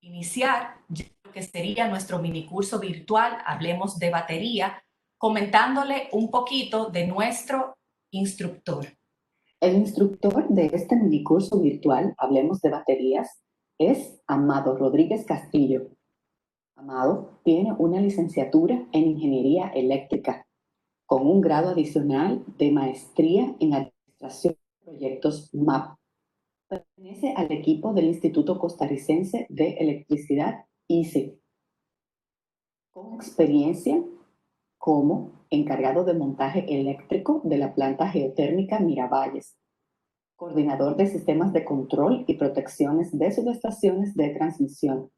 iniciar lo que sería nuestro minicurso virtual Hablemos de Batería, comentándole un poquito de nuestro instructor. El instructor de este minicurso virtual Hablemos de Baterías es Amado Rodríguez Castillo. Amado tiene una licenciatura en Ingeniería Eléctrica con un grado adicional de maestría en Administración de Proyectos MAP. Pertenece al equipo del Instituto Costarricense de Electricidad, ICE, con experiencia como encargado de montaje eléctrico de la planta geotérmica Miravalles, coordinador de sistemas de control y protecciones de subestaciones de transmisión,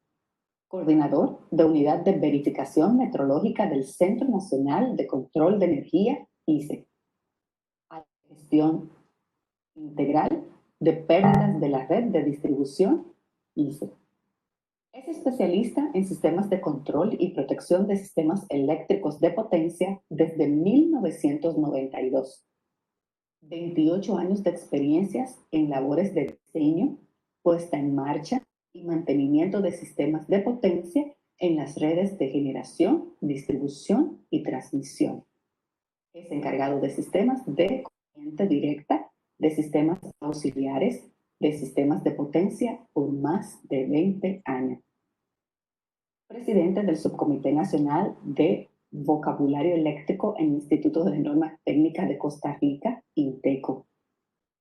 coordinador de unidad de verificación metrológica del Centro Nacional de Control de Energía, ICE, gestión integral de pérdidas de la red de distribución, ICE. Es especialista en sistemas de control y protección de sistemas eléctricos de potencia desde 1992. 28 años de experiencias en labores de diseño, puesta en marcha y mantenimiento de sistemas de potencia en las redes de generación, distribución y transmisión. Es encargado de sistemas de corriente directa, de sistemas auxiliares, de sistemas de potencia por más de 20 años. Presidente del Subcomité Nacional de Vocabulario Eléctrico en el Instituto de Normas Técnicas de Costa Rica, INTECO.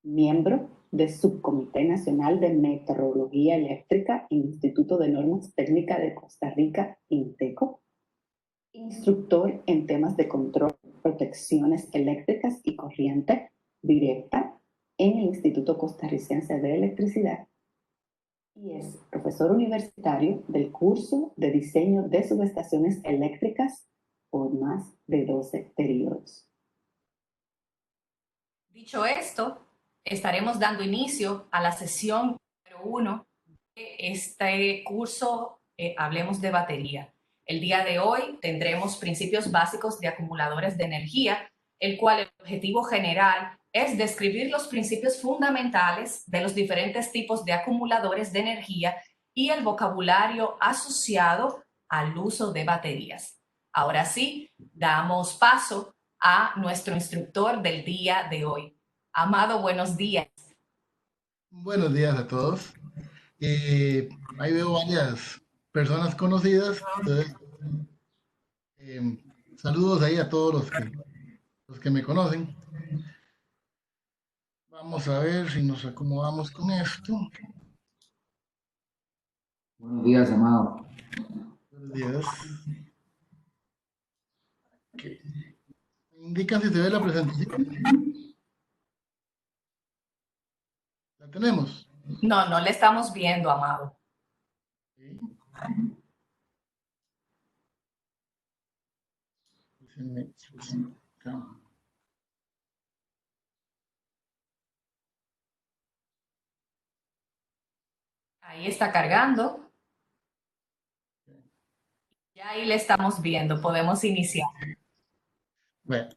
Miembro del Subcomité Nacional de Meteorología Eléctrica en el Instituto de Normas Técnicas de Costa Rica, INTECO. Instructor en temas de control, protecciones eléctricas y corriente directa en el Instituto Costarricense de Electricidad. Y es profesor universitario del curso de diseño de subestaciones eléctricas por más de 12 periodos. Dicho esto, estaremos dando inicio a la sesión número 1 de este curso Hablemos de Batería. El día de hoy tendremos principios básicos de acumuladores de energía, el cual el objetivo general es describir los principios fundamentales de los diferentes tipos de acumuladores de energía y el vocabulario asociado al uso de baterías. Ahora sí, damos paso a nuestro instructor del día de hoy. Amado, buenos días. Buenos días a todos. Ahí veo varias personas conocidas. Entonces, saludos ahí a todos los que me conocen. Vamos a ver si nos acomodamos con esto. Buenos días, Amado. Buenos días. Okay. Indican si se ve la presentación. ¿La tenemos? No, no le estamos viendo, Amado. Okay. Ahí está cargando. Ya ahí le estamos viendo. Podemos iniciar. Bueno.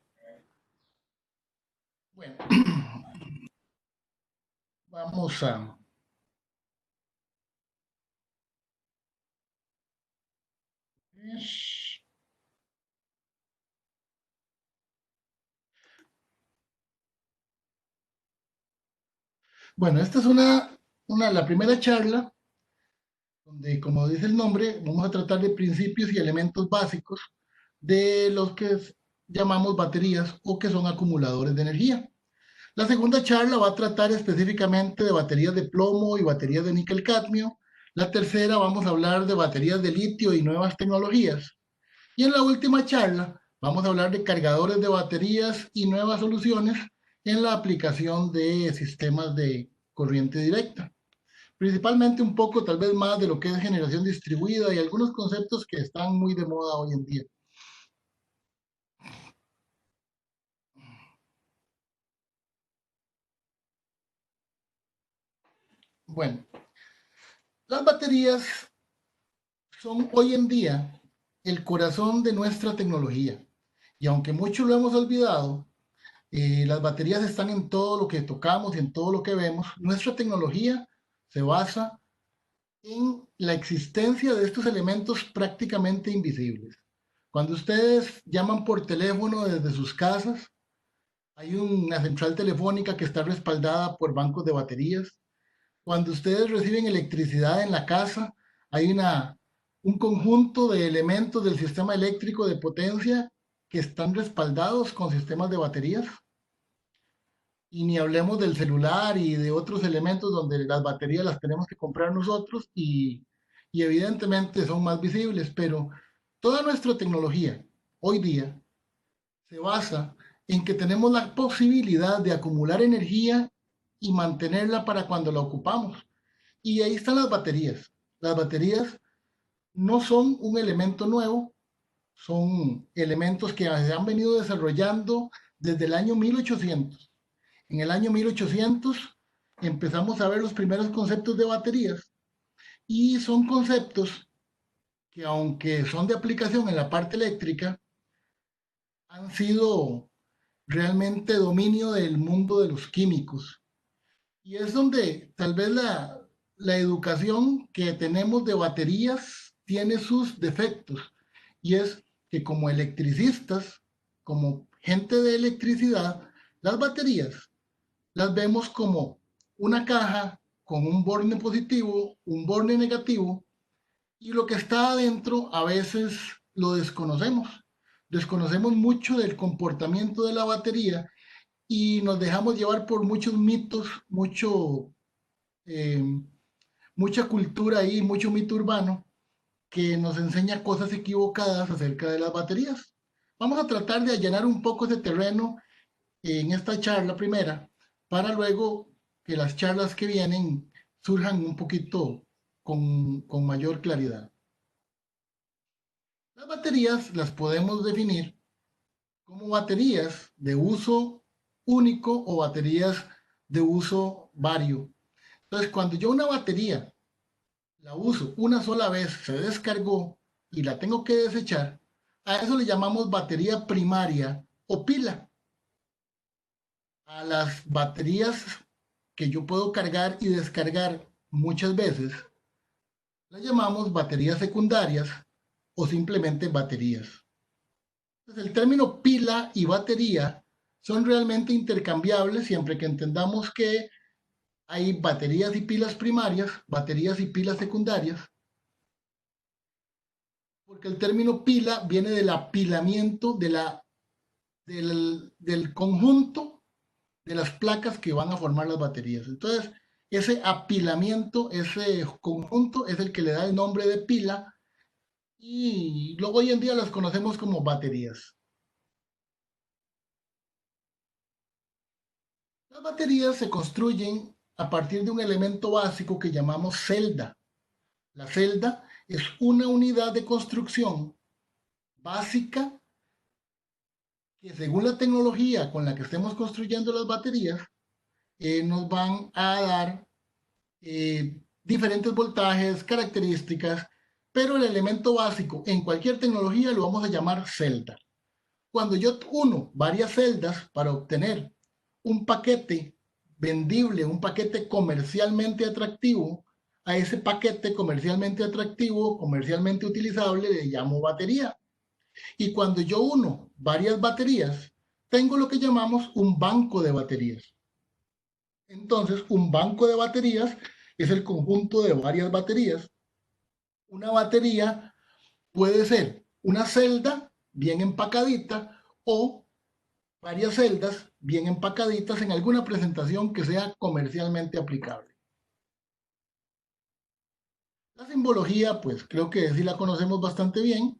Vamos a... Bueno, esta es la primera charla donde, como dice el nombre, vamos a tratar de principios y elementos básicos de los que llamamos baterías o que son acumuladores de energía. La segunda charla va a tratar específicamente de baterías de plomo y baterías de níquel-cadmio. La tercera vamos a hablar de baterías de litio y nuevas tecnologías. Y en la última charla vamos a hablar de cargadores de baterías y nuevas soluciones en la aplicación de sistemas de corriente directa. Principalmente un poco, tal vez más de lo que es generación distribuida y algunos conceptos que están muy de moda hoy en día. Bueno, las baterías son hoy en día el corazón de nuestra tecnología. Y aunque muchos lo hemos olvidado, las baterías están en todo lo que tocamos y en todo lo que vemos. Nuestra tecnología se basa en la existencia de estos elementos prácticamente invisibles. Cuando ustedes llaman por teléfono desde sus casas, hay una central telefónica que está respaldada por bancos de baterías. Cuando ustedes reciben electricidad en la casa, hay un conjunto de elementos del sistema eléctrico de potencia que están respaldados con sistemas de baterías. Y ni hablemos del celular y de otros elementos donde las baterías las tenemos que comprar nosotros y evidentemente son más visibles, pero toda nuestra tecnología hoy día se basa en que tenemos la posibilidad de acumular energía y mantenerla para cuando la ocupamos. Y ahí están las baterías. Las baterías no son un elemento nuevo, son elementos que se han venido desarrollando desde el año 1800. En el año 1800 empezamos a ver los primeros conceptos de baterías y son conceptos que aunque son de aplicación en la parte eléctrica, han sido realmente dominio del mundo de los químicos. Y es donde tal vez la educación que tenemos de baterías tiene sus defectos. Y es que como electricistas, como gente de electricidad, las baterías las vemos como una caja con un borne positivo, un borne negativo, y lo que está adentro a veces lo desconocemos. Desconocemos mucho del comportamiento de la batería y nos dejamos llevar por muchos mitos, eh, mucha cultura ahí, mucho mito urbano que nos enseña cosas equivocadas acerca de las baterías. Vamos a tratar de allanar un poco ese terreno en esta charla primera, para luego que las charlas que vienen surjan un poquito con mayor claridad. Las baterías las podemos definir como baterías de uso único o baterías de uso vario. Entonces, cuando yo una batería la uso una sola vez, se descargó y la tengo que desechar, a eso le llamamos batería primaria o pila. A las baterías que yo puedo cargar y descargar muchas veces, las llamamos baterías secundarias o simplemente baterías. Entonces, el término pila y batería son realmente intercambiables siempre que entendamos que hay baterías y pilas primarias, baterías y pilas secundarias, porque el término pila viene del apilamiento del conjunto de las placas que van a formar las baterías. Entonces, ese apilamiento, ese conjunto es el que le da el nombre de pila y luego hoy en día las conocemos como baterías. Las baterías se construyen a partir de un elemento básico que llamamos celda. La celda es una unidad de construcción básica que según la tecnología con la que estemos construyendo las baterías, nos van a dar diferentes voltajes, características, pero el elemento básico en cualquier tecnología lo vamos a llamar celda. Cuando yo uno varias celdas para obtener un paquete vendible, un paquete comercialmente atractivo, a ese paquete comercialmente atractivo, comercialmente utilizable, le llamo batería. Y cuando yo uno varias baterías, tengo lo que llamamos un banco de baterías. Entonces, un banco de baterías es el conjunto de varias baterías. Una batería puede ser una celda bien empacadita o varias celdas bien empacaditas en alguna presentación que sea comercialmente aplicable. La simbología, pues creo que sí la conocemos bastante bien.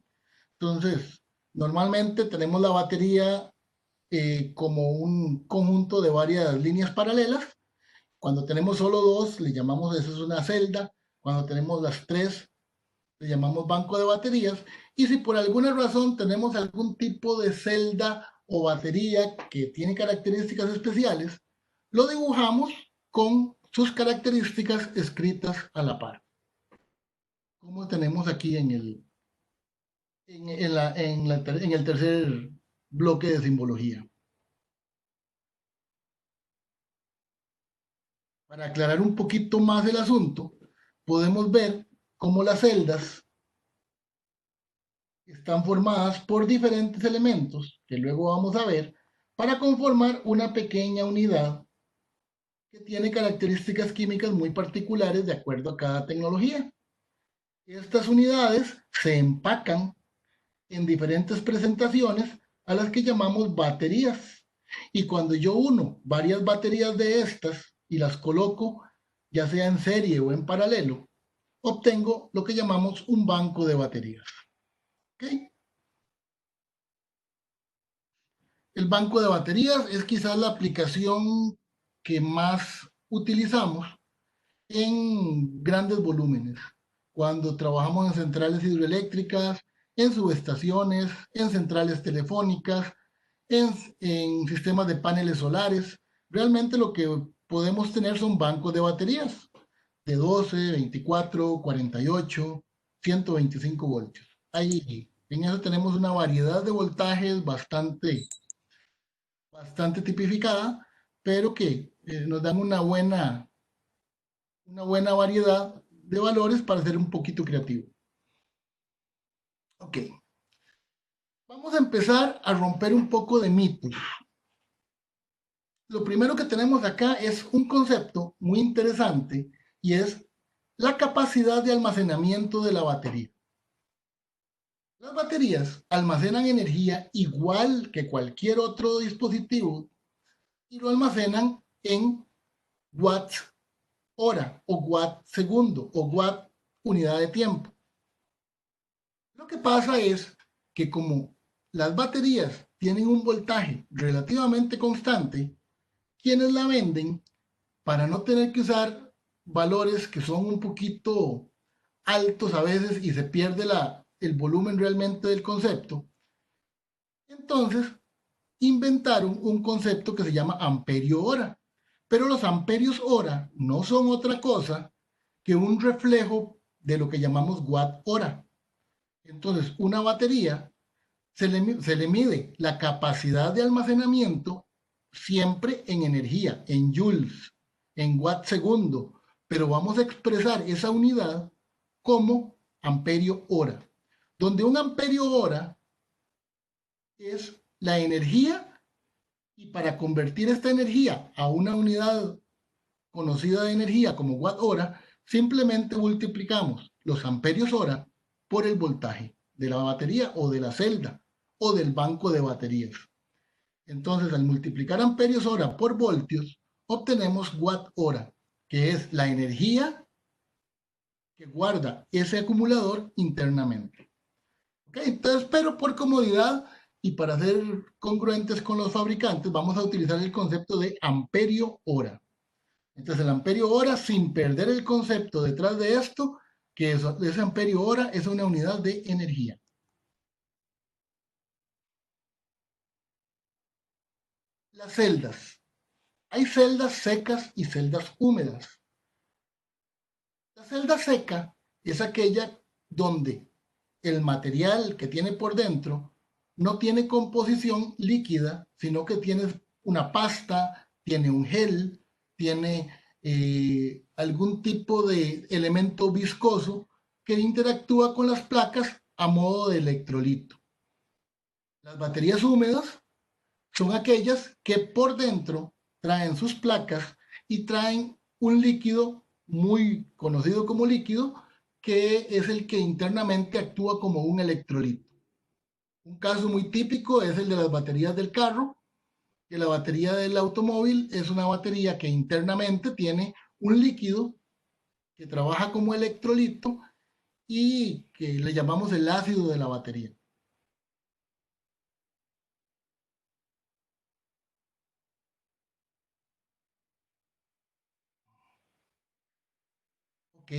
Entonces, normalmente tenemos la batería como un conjunto de varias líneas paralelas. Cuando tenemos solo dos, le llamamos eso es una celda. Cuando tenemos las tres, le llamamos banco de baterías. Y si por alguna razón tenemos algún tipo de celda o batería que tiene características especiales, lo dibujamos con sus características escritas a la par. Como tenemos aquí en el tercer bloque de simbología. Para aclarar un poquito más el asunto, podemos ver cómo las celdas están formadas por diferentes elementos, que luego vamos a ver, para conformar una pequeña unidad que tiene características químicas muy particulares de acuerdo a cada tecnología. Estas unidades se empacan en diferentes presentaciones a las que llamamos baterías. Y cuando yo uno varias baterías de estas y las coloco, ya sea en serie o en paralelo, obtengo lo que llamamos un banco de baterías. ¿Okay? El banco de baterías es quizás la aplicación que más utilizamos en grandes volúmenes, cuando trabajamos en centrales hidroeléctricas, en subestaciones, en centrales telefónicas, en sistemas de paneles solares. Realmente lo que podemos tener son bancos de baterías de 12, 24, 48, 125 voltios. Ahí, en eso tenemos una variedad de voltajes bastante tipificada, pero que nos dan una buena variedad de valores para ser un poquito creativo. Ok. Vamos a empezar a romper un poco de mitos. Lo primero que tenemos acá es un concepto muy interesante y es la capacidad de almacenamiento de la batería. Las baterías almacenan energía igual que cualquier otro dispositivo y lo almacenan en watts hora o watt segundo o watt unidad de tiempo. Lo que pasa es que como las baterías tienen un voltaje relativamente constante, quienes la venden, para no tener que usar valores que son un poquito altos a veces y se pierde el volumen realmente del concepto, entonces inventaron un concepto que se llama amperio hora. Pero los amperios hora no son otra cosa que un reflejo de lo que llamamos watt hora. Entonces, una batería se le mide la capacidad de almacenamiento siempre en energía, en joules, en watt segundo, pero vamos a expresar esa unidad como amperio hora, donde un amperio hora es la energía y para convertir esta energía a una unidad conocida de energía como watt hora, simplemente multiplicamos los amperios hora por el voltaje de la batería o de la celda o del banco de baterías. Entonces, al multiplicar amperios hora por voltios, obtenemos watt hora, que es la energía que guarda ese acumulador internamente. ¿Okay? Entonces, pero por comodidad y para ser congruentes con los fabricantes, vamos a utilizar el concepto de amperio hora. Entonces, el amperio hora, sin perder el concepto detrás de esto, que ese amperio hora es una unidad de energía. Las celdas. Hay celdas secas y celdas húmedas. La celda seca es aquella donde el material que tiene por dentro no tiene composición líquida, sino que tiene una pasta, tiene un gel, tiene algún tipo de elemento viscoso que interactúa con las placas a modo de electrolito. Las baterías húmedas son aquellas que por dentro traen sus placas y traen un líquido muy conocido como líquido, que es el que internamente actúa como un electrolito. Un caso muy típico es el de las baterías del carro, que la batería del automóvil es una batería que internamente tiene un líquido que trabaja como electrolito y que le llamamos el ácido de la batería. ¿Ok?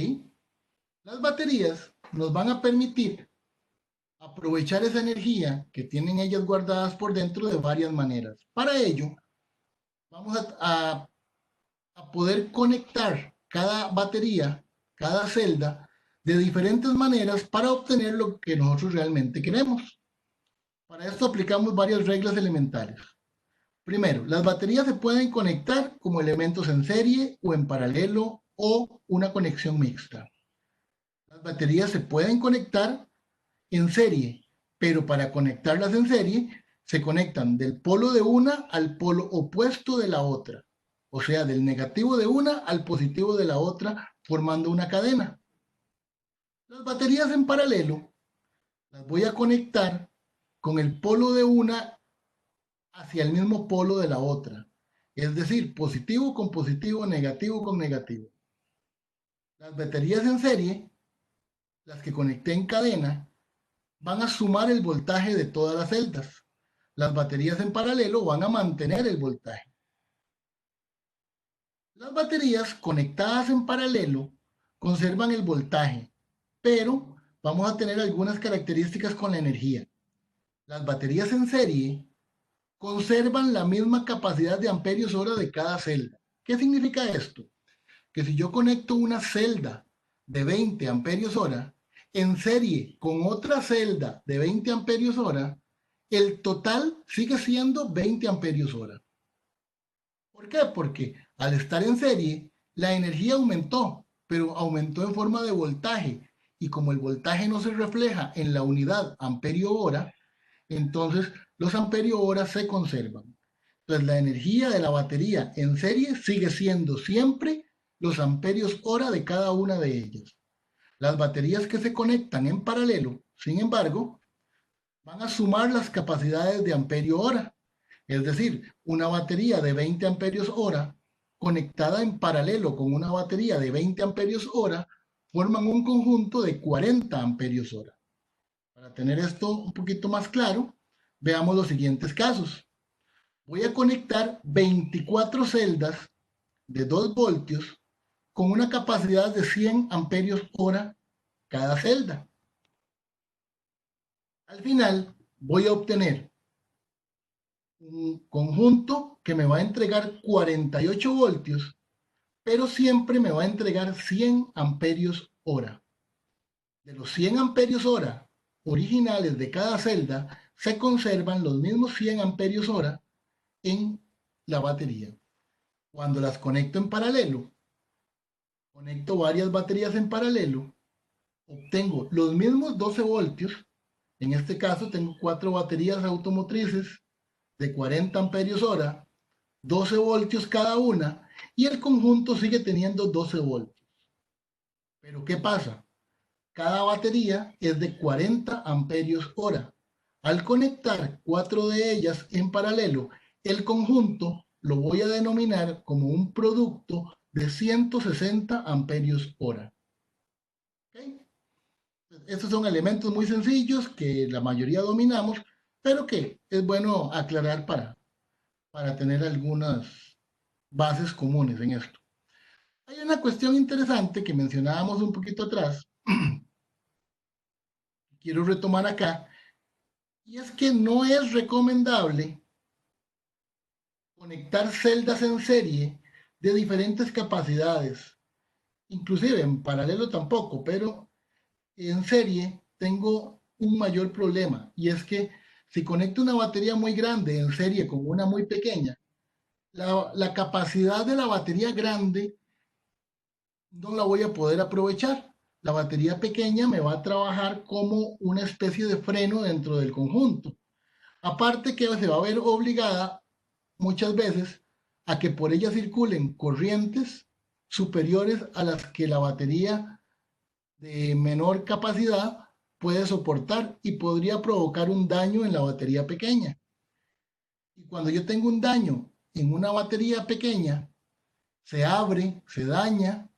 Las baterías nos van a permitir aprovechar esa energía que tienen ellas guardadas por dentro de varias maneras. Para ello, vamos a poder conectar cada batería, cada celda, de diferentes maneras para obtener lo que nosotros realmente queremos. Para esto aplicamos varias reglas elementales. Primero, las baterías se pueden conectar como elementos en serie o en paralelo o una conexión mixta. baterías se pueden conectar en serie, pero para conectarlas en serie se conectan del polo de una al polo opuesto de la otra, o sea, del negativo de una al positivo de la otra, formando una cadena. Las baterías en paralelo las voy a conectar con el polo de una hacia el mismo polo de la otra, es decir, positivo con positivo, negativo con negativo. Las baterías en serie, las que conecté en cadena, van a sumar el voltaje de todas las celdas. Las baterías en paralelo van a mantener el voltaje. Las baterías conectadas en paralelo conservan el voltaje, pero vamos a tener algunas características con la energía. Las baterías en serie conservan la misma capacidad de amperios hora de cada celda. ¿Qué significa esto? Que si yo conecto una celda de 20 amperios hora en serie con otra celda de 20 amperios hora, el total sigue siendo 20 amperios hora. ¿Por qué? Porque al estar en serie, la energía aumentó, pero aumentó en forma de voltaje. Y como el voltaje no se refleja en la unidad amperio hora, entonces los amperios hora se conservan. Entonces la energía de la batería en serie sigue siendo siempre los amperios hora de cada una de ellas. Las baterías que se conectan en paralelo, sin embargo, van a sumar las capacidades de amperio hora. Es decir, una batería de 20 amperios hora conectada en paralelo con una batería de 20 amperios hora forman un conjunto de 40 amperios hora. Para tener esto un poquito más claro, veamos los siguientes casos. Voy a conectar 24 celdas de 2 voltios con una capacidad de 100 amperios hora cada celda. Al final voy a obtener un conjunto que me va a entregar 48 voltios, pero siempre me va a entregar 100 amperios hora. De los 100 amperios hora originales de cada celda, se conservan los mismos 100 amperios hora en la batería. Cuando las conecto en paralelo, conecto varias baterías en paralelo, obtengo los mismos 12 voltios. En este caso tengo 4 baterías automotrices de 40 amperios hora, 12 voltios cada una, y el conjunto sigue teniendo 12 voltios. Pero ¿qué pasa? Cada batería es de 40 amperios hora. Al conectar 4 de ellas en paralelo, el conjunto lo voy a denominar como un producto de 160 amperios hora. ¿Okay? Estos son elementos muy sencillos que la mayoría dominamos, pero que es bueno aclarar para tener algunas bases comunes en esto. Hay una cuestión interesante que mencionábamos un poquito atrás, quiero retomar acá, y es que no es recomendable conectar celdas en serie de diferentes capacidades, inclusive en paralelo tampoco, pero en serie tengo un mayor problema, y es que si conecto una batería muy grande en serie con una muy pequeña, la capacidad de la batería grande no la voy a poder aprovechar. La batería pequeña me va a trabajar como una especie de freno dentro del conjunto. Aparte que se va a ver obligada muchas veces a que por ella circulen corrientes superiores a las que la batería de menor capacidad puede soportar y podría provocar un daño en la batería pequeña. Y cuando yo tengo un daño en una batería pequeña, se abre, se daña,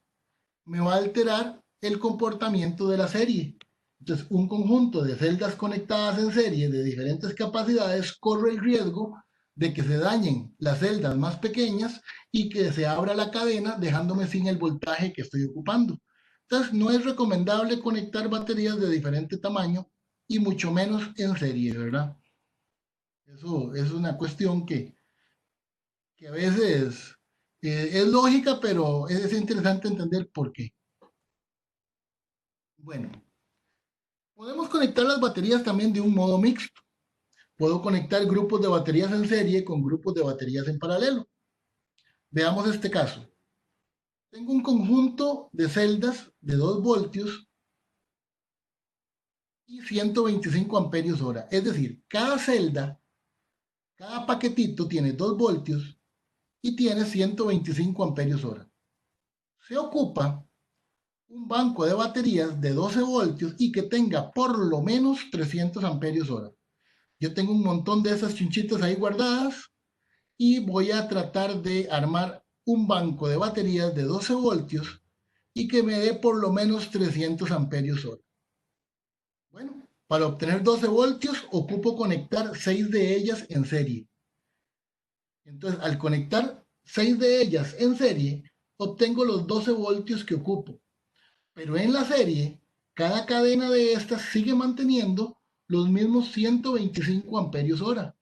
me va a alterar el comportamiento de la serie. Entonces, un conjunto de celdas conectadas en serie de diferentes capacidades corre el riesgo de que se dañen las celdas más pequeñas y que se abra la cadena dejándome sin el voltaje que estoy ocupando. Entonces, no es recomendable conectar baterías de diferente tamaño y mucho menos en serie, ¿verdad? Eso es una cuestión que a veces es lógica, pero es interesante entender por qué. Bueno, podemos conectar las baterías también de un modo mixto. Puedo conectar grupos de baterías en serie con grupos de baterías en paralelo. Veamos este caso. Tengo un conjunto de celdas de 2 voltios y 125 amperios hora. Es decir, cada celda, cada paquetito tiene 2 voltios y tiene 125 amperios hora. Se ocupa un banco de baterías de 12 voltios y que tenga por lo menos 300 amperios hora. Yo tengo un montón de esas chunchitas ahí guardadas y voy a tratar de armar un banco de baterías de 12 voltios y que me dé por lo menos 300 amperios hora. Bueno, para obtener 12 voltios ocupo conectar 6 de ellas en serie. Entonces, al conectar 6 de ellas en serie, obtengo los 12 voltios que ocupo. Pero en la serie, cada cadena de estas sigue manteniendo los mismos 125 amperios hora.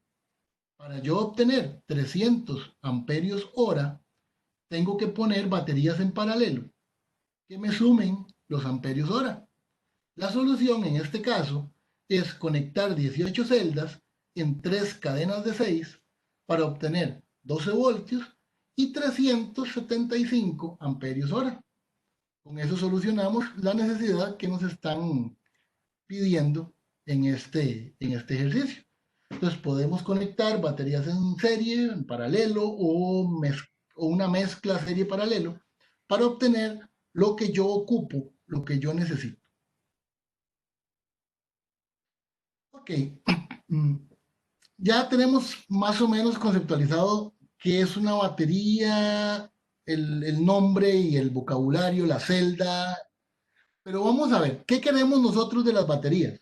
Para yo obtener 300 amperios hora, tengo que poner baterías en paralelo que me sumen los amperios hora. La solución en este caso es conectar 18 celdas en 3 cadenas de 6 para obtener 12 voltios y 375 amperios hora. Con eso solucionamos la necesidad que nos están pidiendo en este ejercicio. Entonces podemos conectar baterías en serie, en paralelo o una mezcla serie paralelo para obtener lo que yo ocupo, lo que yo necesito. Ok, ya tenemos más o menos conceptualizado qué es una batería, el nombre y el vocabulario, la celda. Pero vamos a ver, ¿qué queremos nosotros de las baterías?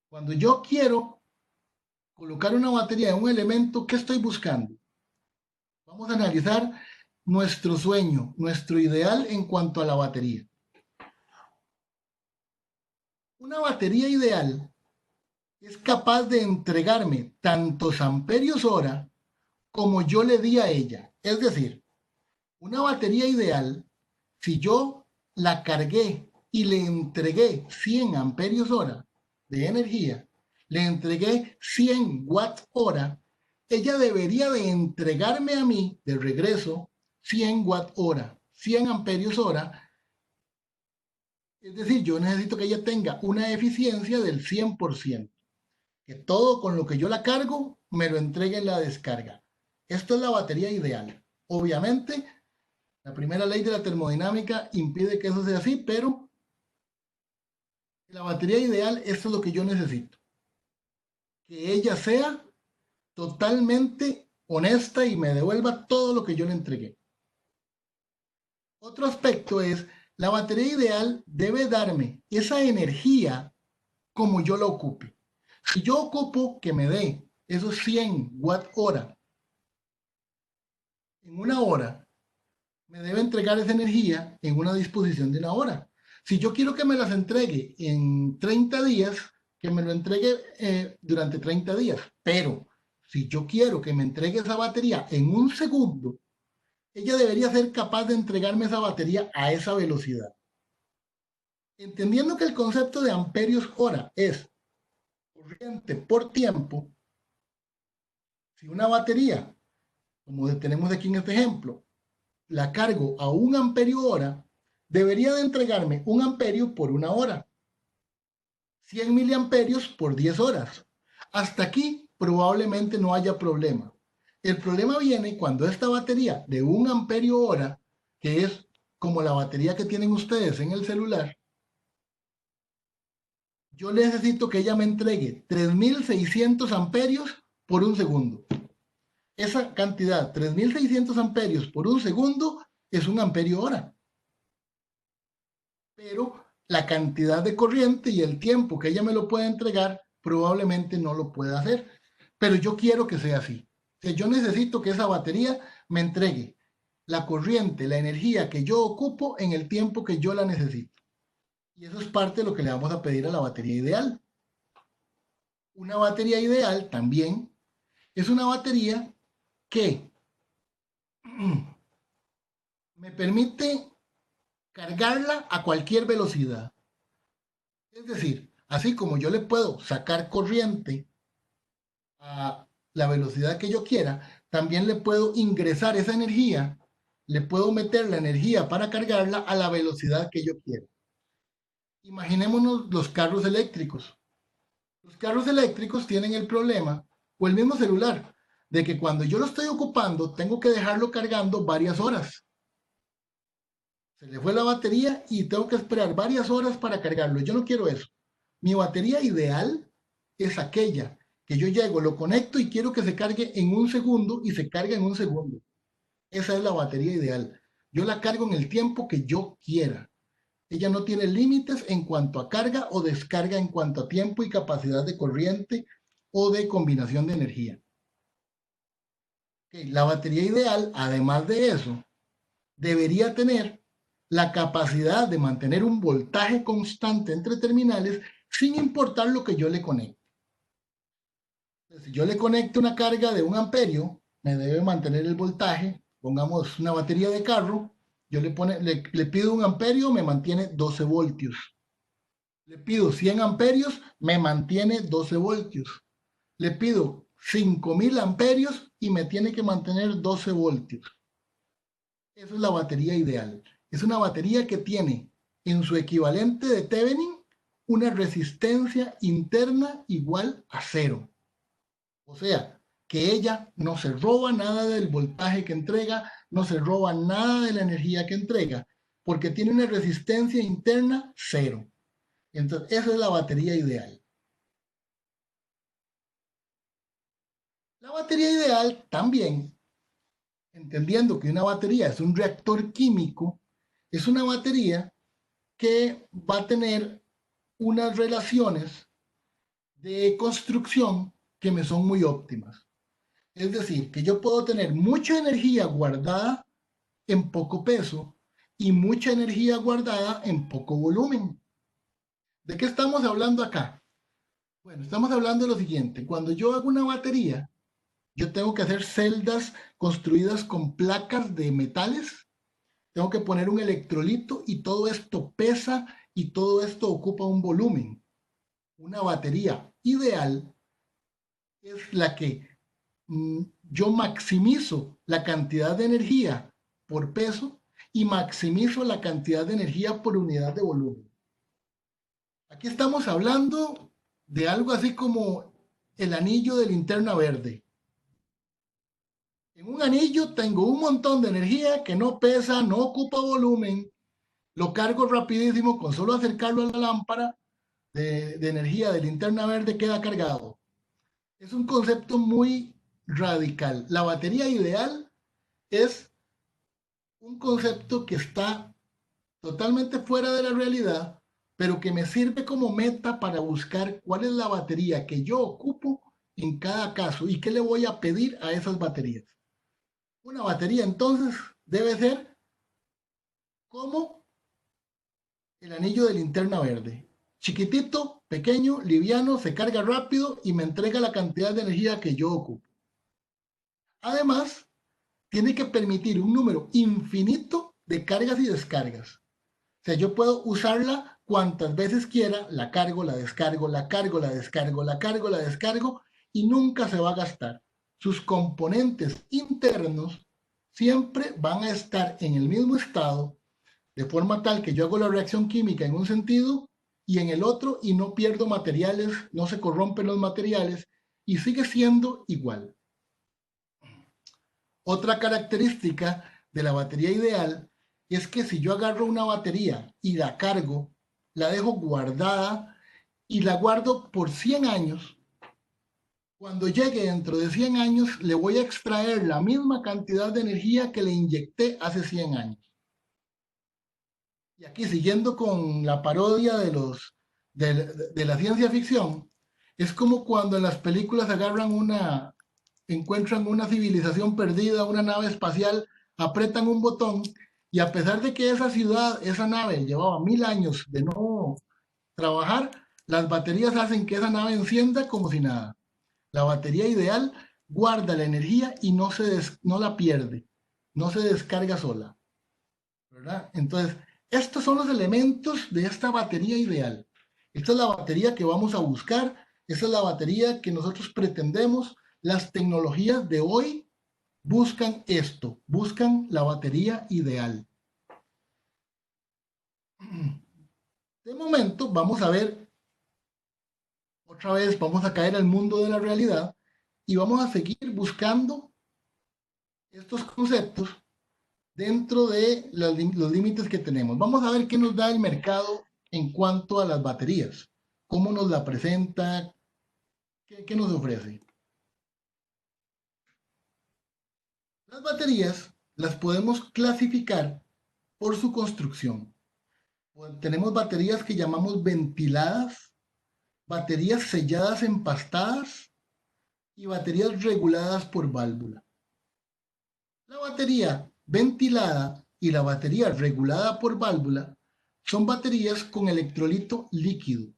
Cuando yo quiero colocar una batería en un elemento, ¿qué estoy buscando? Vamos a analizar nuestro sueño, nuestro ideal en cuanto a la batería. Una batería ideal es capaz de entregarme tantos amperios hora como yo le di a ella. Es decir, una batería ideal, si yo la cargué y le entregué 100 amperios hora de energía, le entregué 100 watts hora, ella debería de entregarme a mí de regreso 100 watt hora, 100 amperios hora. Es decir, yo necesito que ella tenga una eficiencia del 100%, que todo con lo que yo la cargo me lo entregue en la descarga. Esto es la batería ideal. Obviamente, la primera ley de la termodinámica impide que eso sea así, pero la batería ideal, esto es lo que yo necesito. Que ella sea totalmente honesta y me devuelva todo lo que yo le entregué. Otro aspecto es, la batería ideal debe darme esa energía como yo la ocupe. Si yo ocupo que me dé esos 100 watt hora en una hora, me debe entregar esa energía en una disposición de una hora. Si yo quiero que me las entregue en 30 días, que me lo entregue durante 30 días. Pero si yo quiero que me entregue esa batería en un segundo, ella debería ser capaz de entregarme esa batería a esa velocidad. Entendiendo que el concepto de amperios hora es corriente por tiempo, si una batería, como tenemos aquí en este ejemplo, la cargo a 1 amperio hora, debería de entregarme 1 amperio por 1 hora. 100 miliamperios por 10 horas. Hasta aquí probablemente no haya problema. El problema viene cuando esta batería de 1 amperio hora, que es como la batería que tienen ustedes en el celular, yo necesito que ella me entregue 3600 amperios por un segundo. Esa cantidad, 3600 amperios por un segundo, es 1 amperio hora. Pero la cantidad de corriente y el tiempo que ella me lo pueda entregar probablemente no lo pueda hacer. Pero yo quiero que sea así. O sea, yo necesito que esa batería me entregue la corriente, la energía que yo ocupo en el tiempo que yo la necesito. Y eso es parte de lo que le vamos a pedir a la batería ideal. Una batería ideal también es una batería que me permite cargarla a cualquier velocidad. Es decir, así como yo le puedo sacar corriente a la velocidad que yo quiera, también le puedo ingresar esa energía, le puedo meter la energía para cargarla a la velocidad que yo quiera. Imaginémonos los carros eléctricos. Los carros eléctricos tienen el problema, o el mismo celular, de que cuando yo lo estoy ocupando, tengo que dejarlo cargando varias horas. Se le fue la batería y tengo que esperar varias horas para cargarlo. Yo no quiero eso. Mi batería ideal es aquella que yo llego, lo conecto y quiero que se cargue en un segundo y se carga en un segundo. Esa es la batería ideal. Yo la cargo en el tiempo que yo quiera. Ella no tiene límites en cuanto a carga o descarga en cuanto a tiempo y capacidad de corriente o de combinación de energía. Okay, la batería ideal, además de eso, debería tener la capacidad de mantener un voltaje constante entre terminales sin importar lo que yo le conecte. Si yo le conecto una carga de 1 amperio, me debe mantener el voltaje. Pongamos una batería de carro, yo le pido 1 amperio, me mantiene 12 voltios. Le pido 100 amperios, me mantiene 12 voltios. Le pido 5000 amperios y me tiene que mantener 12 voltios. Esa es la batería ideal. Es una batería que tiene en su equivalente de Thevenin una resistencia interna igual a 0. O sea, que ella no se roba nada del voltaje que entrega, no se roba nada de la energía que entrega, porque tiene una resistencia interna 0. Entonces, esa es la batería ideal. La batería ideal también, entendiendo que una batería es un reactor químico, es una batería que va a tener unas relaciones de construcción que me son muy óptimas. Es decir, que yo puedo tener mucha energía guardada en poco peso y mucha energía guardada en poco volumen. ¿De qué estamos hablando acá? Bueno, estamos hablando de lo siguiente. Cuando yo hago una batería, yo tengo que hacer celdas construidas con placas de metales. Tengo que poner un electrolito y todo esto pesa y todo esto ocupa un volumen. Una batería ideal es la que yo maximizo la cantidad de energía por peso y maximizo la cantidad de energía por unidad de volumen. Aquí estamos hablando de algo así como el anillo de linterna verde. En un anillo tengo un montón de energía que no pesa, no ocupa volumen, lo cargo rapidísimo, con solo acercarlo a la lámpara de energía de linterna verde queda cargado. Es un concepto muy radical. La batería ideal es un concepto que está totalmente fuera de la realidad, pero que me sirve como meta para buscar cuál es la batería que yo ocupo en cada caso y qué le voy a pedir a esas baterías. Una batería entonces debe ser como el anillo de linterna verde. Chiquitito, pequeño, liviano, se carga rápido y me entrega la cantidad de energía que yo ocupo. Además, tiene que permitir un número infinito de cargas y descargas. O sea, yo puedo usarla cuantas veces quiera, la cargo, la descargo, la cargo, la descargo, la cargo, la descargo y nunca se va a gastar. Sus componentes internos siempre van a estar en el mismo estado, de forma tal que yo hago la reacción química en un sentido y en el otro y no pierdo materiales, no se corrompen los materiales y sigue siendo igual. Otra característica de la batería ideal es que si yo agarro una batería y la cargo, la dejo guardada y la guardo por 100 años, cuando llegue dentro de 100 años le voy a extraer la misma cantidad de energía que le inyecté hace 100 años. Y aquí, siguiendo con la parodia de la ciencia ficción, es como cuando en las películas encuentran una civilización perdida, una nave espacial, apretan un botón y a pesar de que esa ciudad, esa nave llevaba 1000 años de no trabajar, las baterías hacen que esa nave encienda como si nada. La batería ideal guarda la energía y no la pierde, no se descarga sola, ¿verdad? Entonces, estos son los elementos de esta batería ideal. Esta es la batería que vamos a buscar, esta es la batería que nosotros pretendemos. Las tecnologías de hoy buscan esto, buscan la batería ideal. De momento vamos a ver, otra vez vamos a caer al mundo de la realidad y vamos a seguir buscando estos conceptos dentro de los límites que tenemos. Vamos a ver qué nos da el mercado en cuanto a las baterías, cómo nos la presenta, qué nos ofrece. Las baterías las podemos clasificar por su construcción. Tenemos baterías que llamamos ventiladas, baterías selladas empastadas y baterías reguladas por válvula. La batería ventilada y la batería regulada por válvula son baterías con electrolito líquido.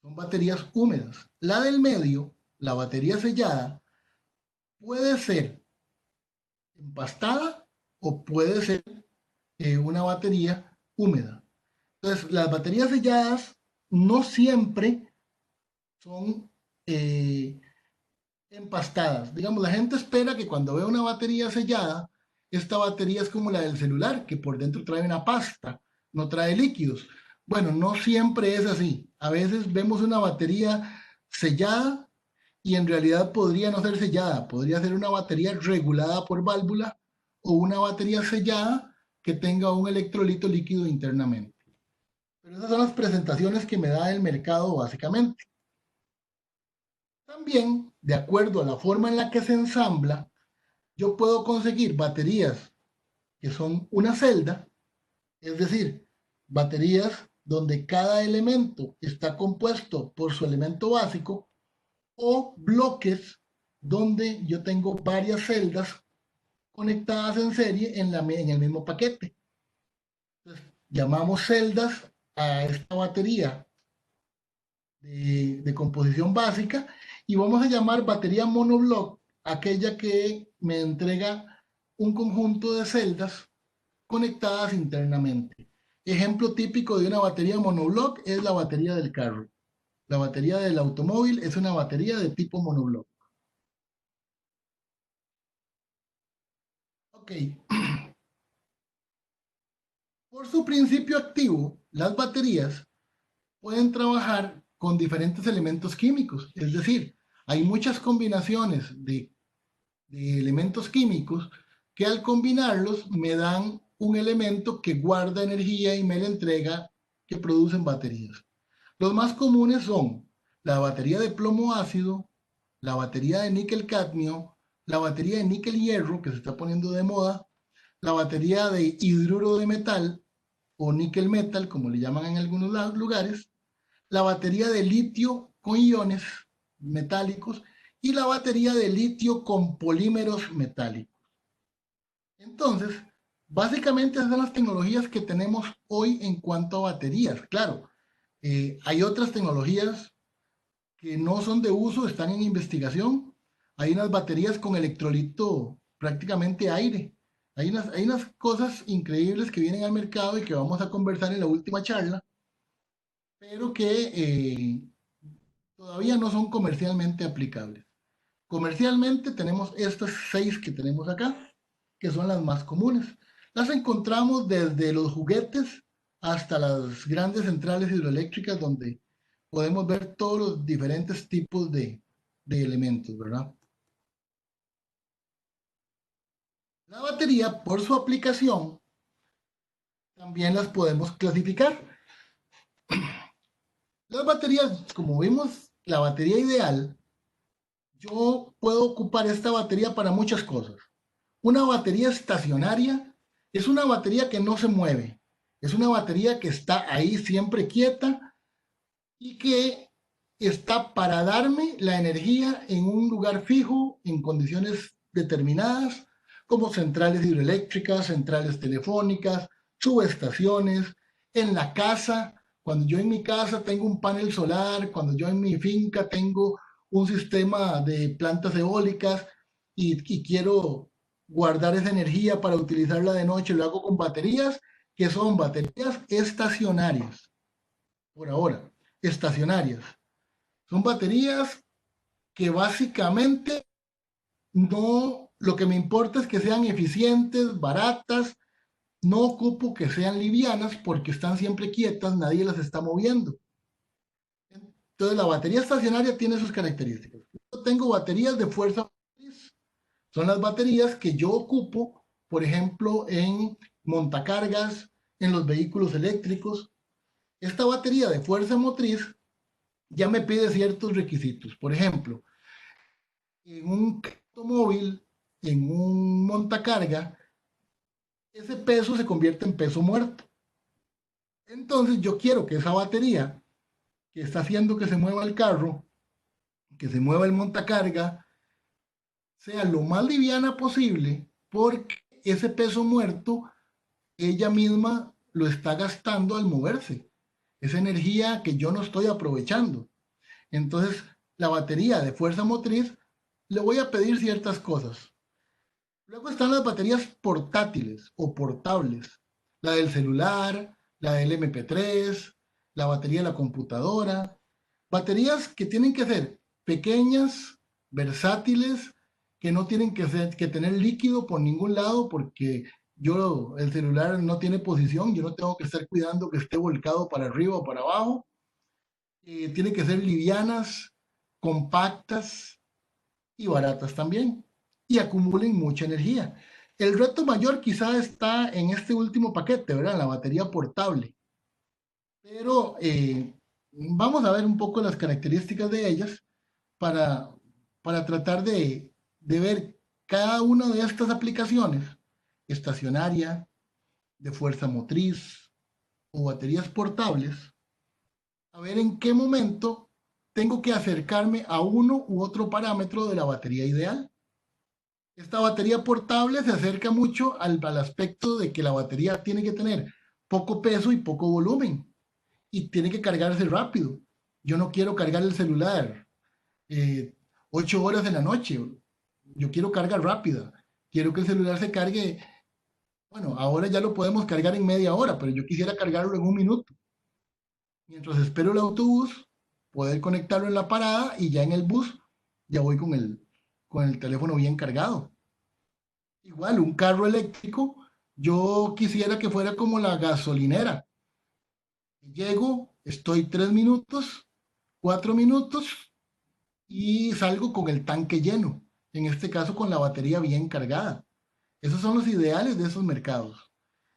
Son baterías húmedas. La del medio, la batería sellada, puede ser empastada o puede ser una batería húmeda. Entonces, las baterías selladas no siempre son empastadas. Digamos, la gente espera que cuando ve una batería sellada, esta batería es como la del celular, que por dentro trae una pasta, no trae líquidos. Bueno, no siempre es así. A veces vemos una batería sellada y en realidad podría no ser sellada, podría ser una batería regulada por válvula o una batería sellada que tenga un electrolito líquido internamente. Pero esas son las presentaciones que me da el mercado básicamente. También, de acuerdo a la forma en la que se ensambla, yo puedo conseguir baterías que son una celda, es decir, baterías donde cada elemento está compuesto por su elemento básico, o bloques donde yo tengo varias celdas conectadas en serie en el mismo paquete. Entonces, llamamos celdas a esta batería de composición básica y vamos a llamar batería monobloc aquella que me entrega un conjunto de celdas conectadas internamente. Ejemplo típico de una batería monobloc es la batería del carro. La batería del automóvil es una batería de tipo monobloc. Ok. Por su principio activo, las baterías pueden trabajar con diferentes elementos químicos. Es decir, hay muchas combinaciones de elementos químicos que al combinarlos me dan un elemento que guarda energía y me la entrega, que producen baterías. Los más comunes son la batería de plomo ácido, la batería de níquel cadmio, la batería de níquel hierro, que se está poniendo de moda, la batería de hidruro de metal o níquel metal, como le llaman en algunos lugares, la batería de litio con iones metálicos y la batería de litio con polímeros metálicos. Entonces, básicamente esas son las tecnologías que tenemos hoy en cuanto a baterías. Claro, hay otras tecnologías que no son de uso, están en investigación. Hay unas baterías con electrolito prácticamente aire. Hay unas cosas increíbles que vienen al mercado y que vamos a conversar en la última charla, pero que todavía no son comercialmente aplicables. Comercialmente tenemos estas 6 que tenemos acá, que son las más comunes. Las encontramos desde los juguetes hasta las grandes centrales hidroeléctricas donde podemos ver todos los diferentes tipos de elementos, ¿verdad? La batería, por su aplicación, también las podemos clasificar. Las baterías, como vimos, la batería ideal, yo puedo ocupar esta batería para muchas cosas. Una batería estacionaria es una batería que no se mueve. Es una batería que está ahí siempre quieta y que está para darme la energía en un lugar fijo, en condiciones determinadas, como centrales hidroeléctricas, centrales telefónicas, subestaciones, en la casa. Cuando yo en mi casa tengo un panel solar, cuando yo en mi finca tengo un sistema de plantas eólicas y quiero guardar esa energía para utilizarla de noche, lo hago con baterías que son baterías estacionarias, por ahora, estacionarias. Son baterías que básicamente no, lo que me importa es que sean eficientes, baratas No ocupo que sean livianas porque están siempre quietas, nadie las está moviendo. Entonces la batería estacionaria tiene sus características. Yo tengo baterías de fuerza motriz. Son las baterías que yo ocupo, por ejemplo, en montacargas, en los vehículos eléctricos. Esta batería de fuerza motriz ya me pide ciertos requisitos. Por ejemplo, en un automóvil, en un montacarga, ese peso se convierte en peso muerto. Entonces yo quiero que esa batería que está haciendo que se mueva el carro, que se mueva el montacarga, sea lo más liviana posible, porque ese peso muerto ella misma lo está gastando al moverse. Esa energía que yo no estoy aprovechando. Entonces, la batería de fuerza motriz le voy a pedir ciertas cosas. Luego están las baterías portátiles o portables. La del celular, la del MP3, la batería de la computadora. Baterías que tienen que ser pequeñas, versátiles, que no tienen que tener líquido por ningún lado porque el celular no tiene posición, yo no tengo que estar cuidando que esté volcado para arriba o para abajo. Tienen que ser livianas, compactas y baratas también, y acumulen mucha energía. El reto mayor quizá está en este último paquete, ¿verdad? La batería portable. Pero vamos a ver un poco las características de ellas para, para tratar de ver cada una de estas aplicaciones, estacionaria, de fuerza motriz o baterías portables, a ver en qué momento tengo que acercarme a uno u otro parámetro de la batería ideal. Esta batería portable se acerca mucho al aspecto de que la batería tiene que tener poco peso y poco volumen y tiene que cargarse rápido. Yo no quiero cargar el celular 8 horas en la noche. Yo quiero carga rápida. Quiero que el celular se cargue. Bueno, ahora ya lo podemos cargar en media hora, pero yo quisiera cargarlo en un minuto. Mientras espero el autobús, poder conectarlo en la parada y ya en el bus ya voy con el teléfono bien cargado. Igual, un carro eléctrico, yo quisiera que fuera como la gasolinera. Llego, estoy 3 minutos, 4 minutos y salgo con el tanque lleno. En este caso, con la batería bien cargada. Esos son los ideales de esos mercados.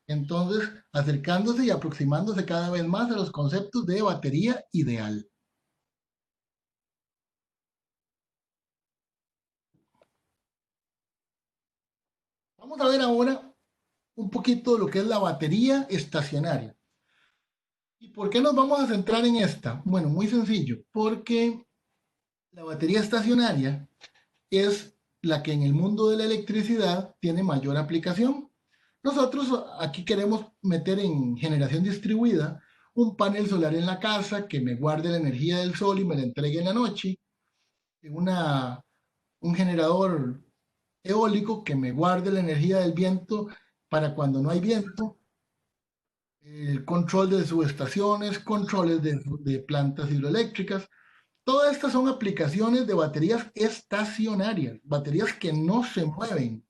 Entonces, acercándose y aproximándose cada vez más a los conceptos de batería ideal. Vamos a ver ahora un poquito de lo que es la batería estacionaria. ¿Y por qué nos vamos a centrar en esta? Bueno, muy sencillo, porque la batería estacionaria es la que en el mundo de la electricidad tiene mayor aplicación. Nosotros aquí queremos meter en generación distribuida un panel solar en la casa que me guarde la energía del sol y me la entregue en la noche, un generador eólico que me guarde la energía del viento para cuando no hay viento, el control de subestaciones, controles de plantas hidroeléctricas. Todas estas son aplicaciones de baterías estacionarias, baterías que no se mueven.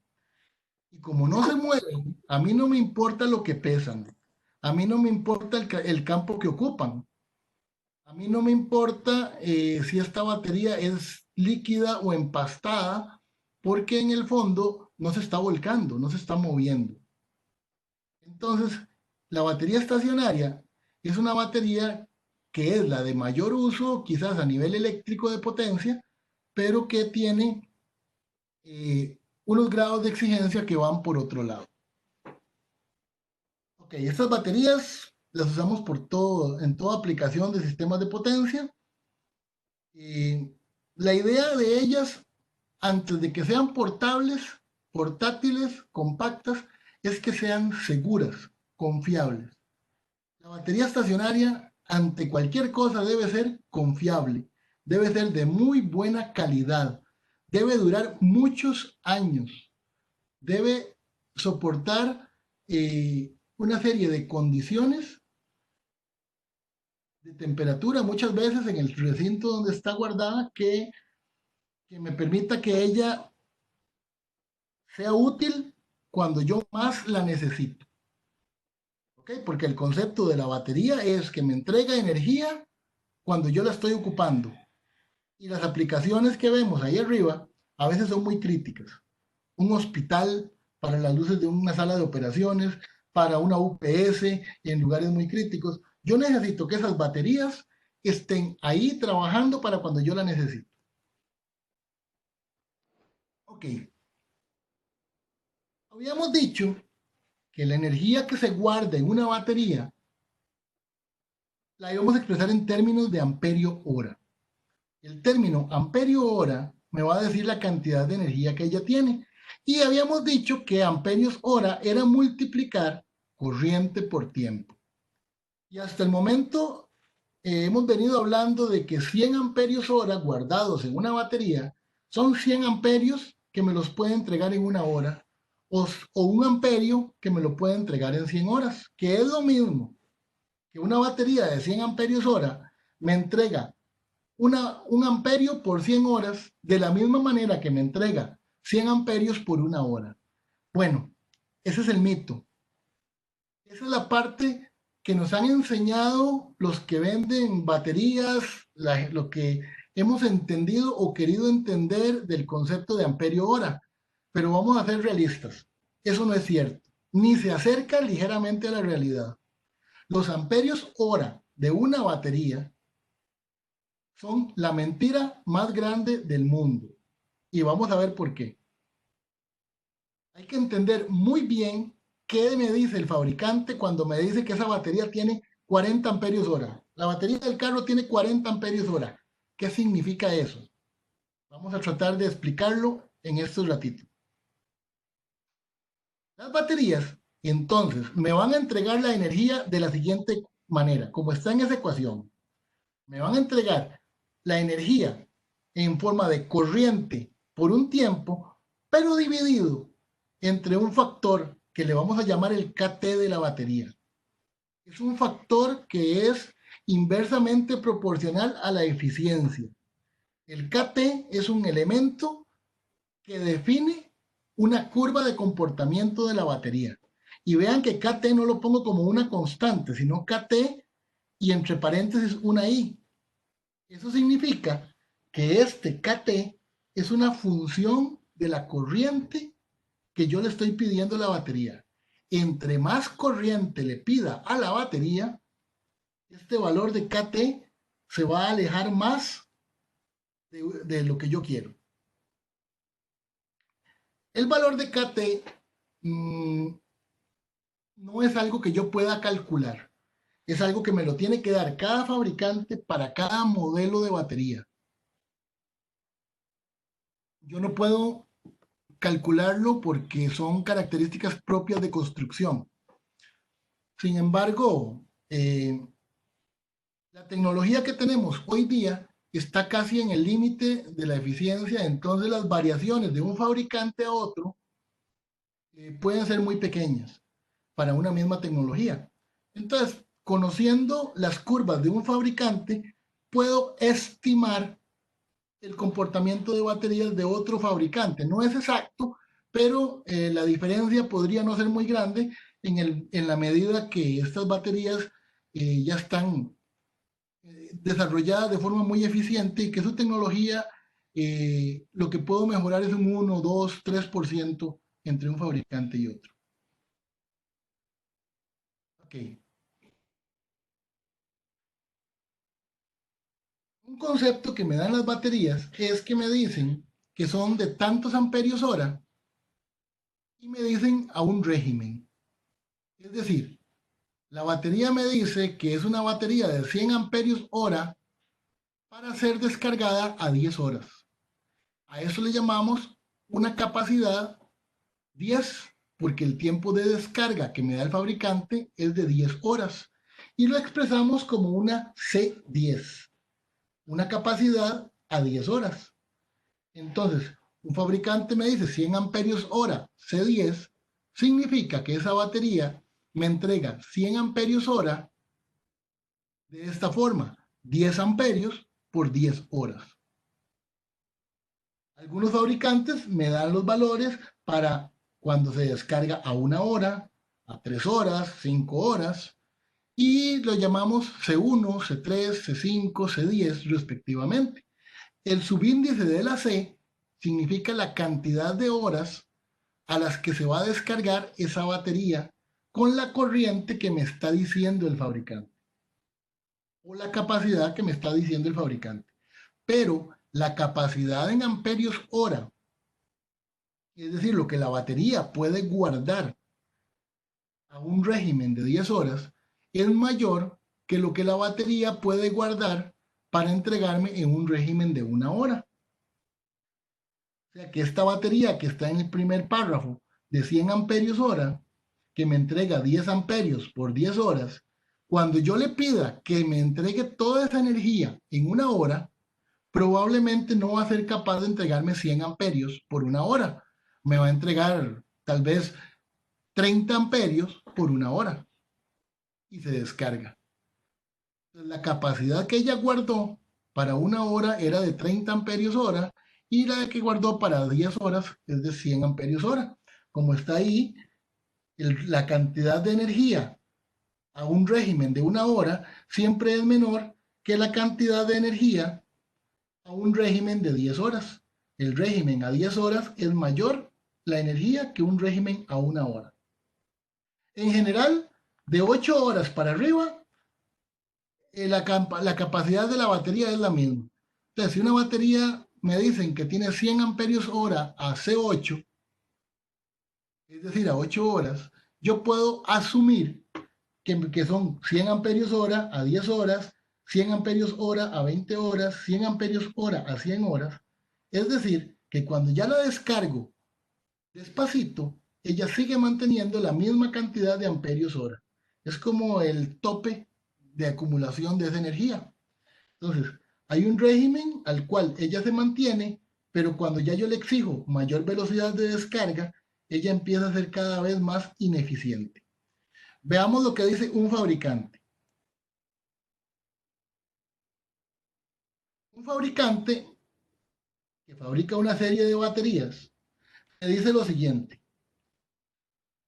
Y como no se mueven, a mí no me importa lo que pesan, a mí no me importa el campo que ocupan, a mí no me importa si esta batería es líquida o empastada, porque en el fondo no se está volcando, no se está moviendo. Entonces, la batería estacionaria es una batería que es la de mayor uso, quizás a nivel eléctrico de potencia, pero que tiene unos grados de exigencia que van por otro lado. Ok, estas baterías las usamos en toda aplicación de sistemas de potencia. La idea de ellas, antes de que sean portables, portátiles, compactas, es que sean seguras, confiables. La batería estacionaria, ante cualquier cosa, debe ser confiable, debe ser de muy buena calidad, debe durar muchos años, debe soportar una serie de condiciones de temperatura, muchas veces en el recinto donde está guardada, que me permita que ella sea útil cuando yo más la necesito. ¿ok? Porque el concepto de la batería es que me entrega energía cuando yo la estoy ocupando. Y las aplicaciones que vemos ahí arriba a veces son muy críticas. Un hospital para las luces de una sala de operaciones, para una UPS en lugares muy críticos. Yo necesito que esas baterías estén ahí trabajando para cuando yo la necesito. Ok. Habíamos dicho que la energía que se guarda en una batería la íbamos a expresar en términos de amperio hora. El término amperio hora me va a decir la cantidad de energía que ella tiene. Y habíamos dicho que amperios hora era multiplicar corriente por tiempo. Y hasta el momento hemos venido hablando de que 100 amperios hora guardados en una batería son 100 amperios que me los puede entregar en una hora o un amperio que me lo puede entregar en 100 horas, que es lo mismo que una batería de 100 amperios hora me entrega un amperio por 100 horas de la misma manera que me entrega 100 amperios por una hora. Bueno, ese es el mito. Esa es la parte que nos han enseñado los que venden baterías, lo que hemos entendido o querido entender del concepto de amperio hora. Pero vamos a ser realistas. Eso no es cierto. Ni se acerca ligeramente a la realidad. Los amperios hora de una batería son la mentira más grande del mundo. Y vamos a ver por qué. Hay que entender muy bien qué me dice el fabricante cuando me dice que esa batería tiene 40 amperios hora. La batería del carro tiene 40 amperios hora. ¿Qué significa eso? Vamos a tratar de explicarlo en estos ratitos. Las baterías, entonces, me van a entregar la energía de la siguiente manera, como está en esa ecuación. Me van a entregar la energía en forma de corriente por un tiempo, pero dividido entre un factor que le vamos a llamar el KT de la batería. Es un factor que es inversamente proporcional a la eficiencia. El KT es un elemento que define una curva de comportamiento de la batería. Y vean que KT no lo pongo como una constante, sino KT y entre paréntesis una I. Eso significa que este KT es una función de la corriente que yo le estoy pidiendo a la batería. Entre más corriente le pida a la batería, este valor de KT se va a alejar más de lo que yo quiero. El valor de KT no es algo que yo pueda calcular. Es algo que me lo tiene que dar cada fabricante para cada modelo de batería. Yo no puedo calcularlo porque son características propias de construcción. Sin embargo, la tecnología que tenemos hoy día está casi en el límite de la eficiencia, entonces las variaciones de un fabricante a otro pueden ser muy pequeñas para una misma tecnología. Entonces, conociendo las curvas de un fabricante, puedo estimar el comportamiento de baterías de otro fabricante. No es exacto, pero la diferencia podría no ser muy grande en la medida que estas baterías ya están desarrolladas de forma muy eficiente y que su tecnología lo que puedo mejorar es un 1, 2, 3% entre un fabricante y otro. Ok. Un concepto que me dan las baterías es que me dicen que son de tantos amperios hora y me dicen a un régimen. Es decir, la batería me dice que es una batería de 100 amperios hora para ser descargada a 10 horas. A eso le llamamos una capacidad 10, porque el tiempo de descarga que me da el fabricante es de 10 horas. Y lo expresamos como una C10, una capacidad a 10 horas. Entonces, un fabricante me dice 100 amperios hora C10, significa que esa batería me entrega 100 amperios hora de esta forma, 10 amperios por 10 horas. Algunos fabricantes me dan los valores para cuando se descarga a 1 hora, a 3 horas, 5 horas, y lo llamamos C1, C3, C5, C10 respectivamente. El subíndice de la C significa la cantidad de horas a las que se va a descargar esa batería con la corriente que me está diciendo el fabricante o la capacidad que me está diciendo el fabricante. Pero la capacidad en amperios hora, es decir, lo que la batería puede guardar a un régimen de 10 horas, es mayor que lo que la batería puede guardar para entregarme en un régimen de 1 hora. O sea que esta batería que está en el primer párrafo de 100 amperios hora, que me entrega 10 amperios por 10 horas, cuando yo le pida que me entregue toda esa energía en 1 hora, probablemente no va a ser capaz de entregarme 100 amperios por 1 hora. Me va a entregar tal vez 30 amperios por 1 hora y se descarga. La capacidad que ella guardó para 1 hora era de 30 amperios hora y la que guardó para 10 horas es de 100 amperios hora. Como está ahí, la cantidad de energía a un régimen de 1 hora siempre es menor que la cantidad de energía a un régimen de 10 horas. El régimen a 10 horas es mayor la energía que un régimen a 1 hora. En general, de 8 horas para arriba, la capacidad de la batería es la misma. Entonces, si una batería me dicen que tiene 100 amperios hora a C8, es decir, a 8 horas, yo puedo asumir que son 100 amperios hora a 10 horas, 100 amperios hora a 20 horas, 100 amperios hora a 100 horas. Es decir, que cuando ya la descargo despacito, ella sigue manteniendo la misma cantidad de amperios hora. Es como el tope de acumulación de esa energía. Entonces, hay un régimen al cual ella se mantiene, pero cuando ya yo le exijo mayor velocidad de descarga, ella empieza a ser cada vez más ineficiente. Veamos lo que dice un fabricante. Un fabricante que fabrica una serie de baterías me dice lo siguiente.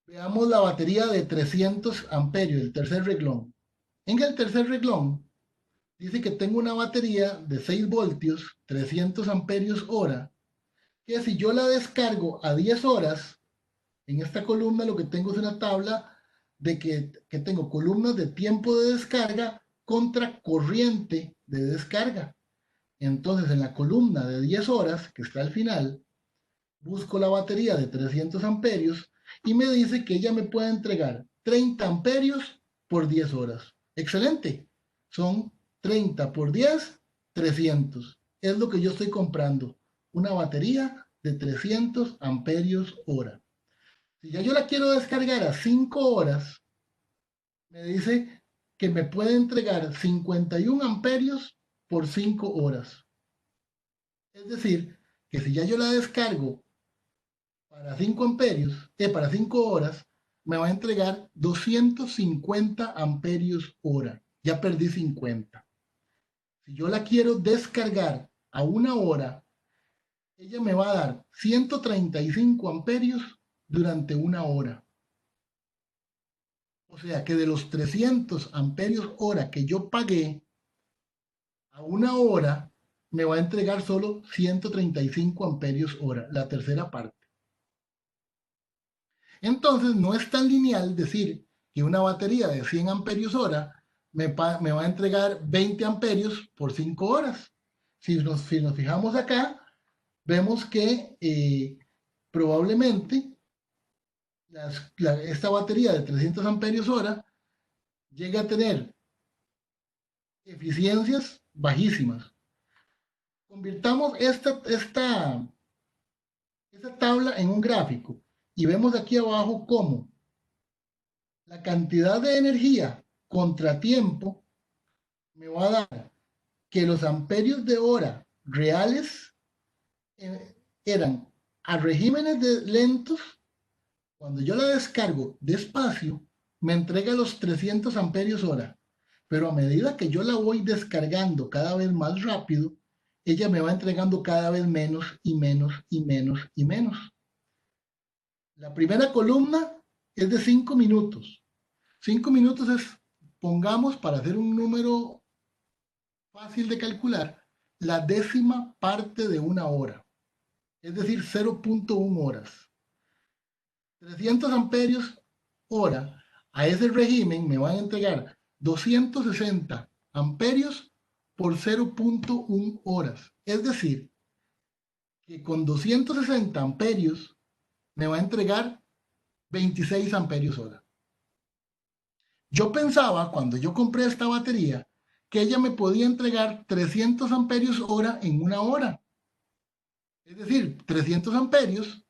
Veamos la batería de 300 amperios, el tercer reglón. En el tercer reglón dice que tengo una batería de 6 voltios, 300 amperios hora, que si yo la descargo a 10 horas, en esta columna lo que tengo es una tabla de que tengo columnas de tiempo de descarga contra corriente de descarga. Entonces en la columna de 10 horas, que está al final, busco la batería de 300 amperios y me dice que ella me puede entregar 30 amperios por 10 horas. Excelente. Son 30 por 10, 300. Es lo que yo estoy comprando. Una batería de 300 amperios hora. Si ya yo la quiero descargar a 5 horas, me dice que me puede entregar 51 amperios por 5 horas. Es decir, que si ya yo la descargo para 5 amperios, para 5 horas, me va a entregar 250 amperios hora. Ya perdí 50. Si yo la quiero descargar a 1 hora, ella me va a dar 135 amperios durante 1 hora. O sea que de los 300 amperios hora que yo pagué, a 1 hora me va a entregar solo 135 amperios hora, la tercera parte. Entonces no es tan lineal decir que una batería de 100 amperios hora me va a entregar 20 amperios por 5 horas. Si nos fijamos acá, vemos que probablemente esta batería de 300 amperios hora llega a tener eficiencias bajísimas. Convirtamos esta tabla en un gráfico y vemos aquí abajo cómo la cantidad de energía contra tiempo me va a dar que los amperios de hora reales eran a regímenes lentos. Cuando yo la descargo despacio, me entrega los 300 amperios hora, pero a medida que yo la voy descargando cada vez más rápido, ella me va entregando cada vez menos y menos y menos y menos. La primera columna es de 5 minutos. 5 minutos es, pongamos, para hacer un número fácil de calcular, la décima parte de una hora, es decir, 0.1 horas. 300 amperios hora a ese régimen me van a entregar 260 amperios por 0.1 horas. Es decir, que con 260 amperios me va a entregar 26 amperios hora. Yo pensaba, cuando yo compré esta batería, que ella me podía entregar 300 amperios hora en una hora. Es decir, 300 amperios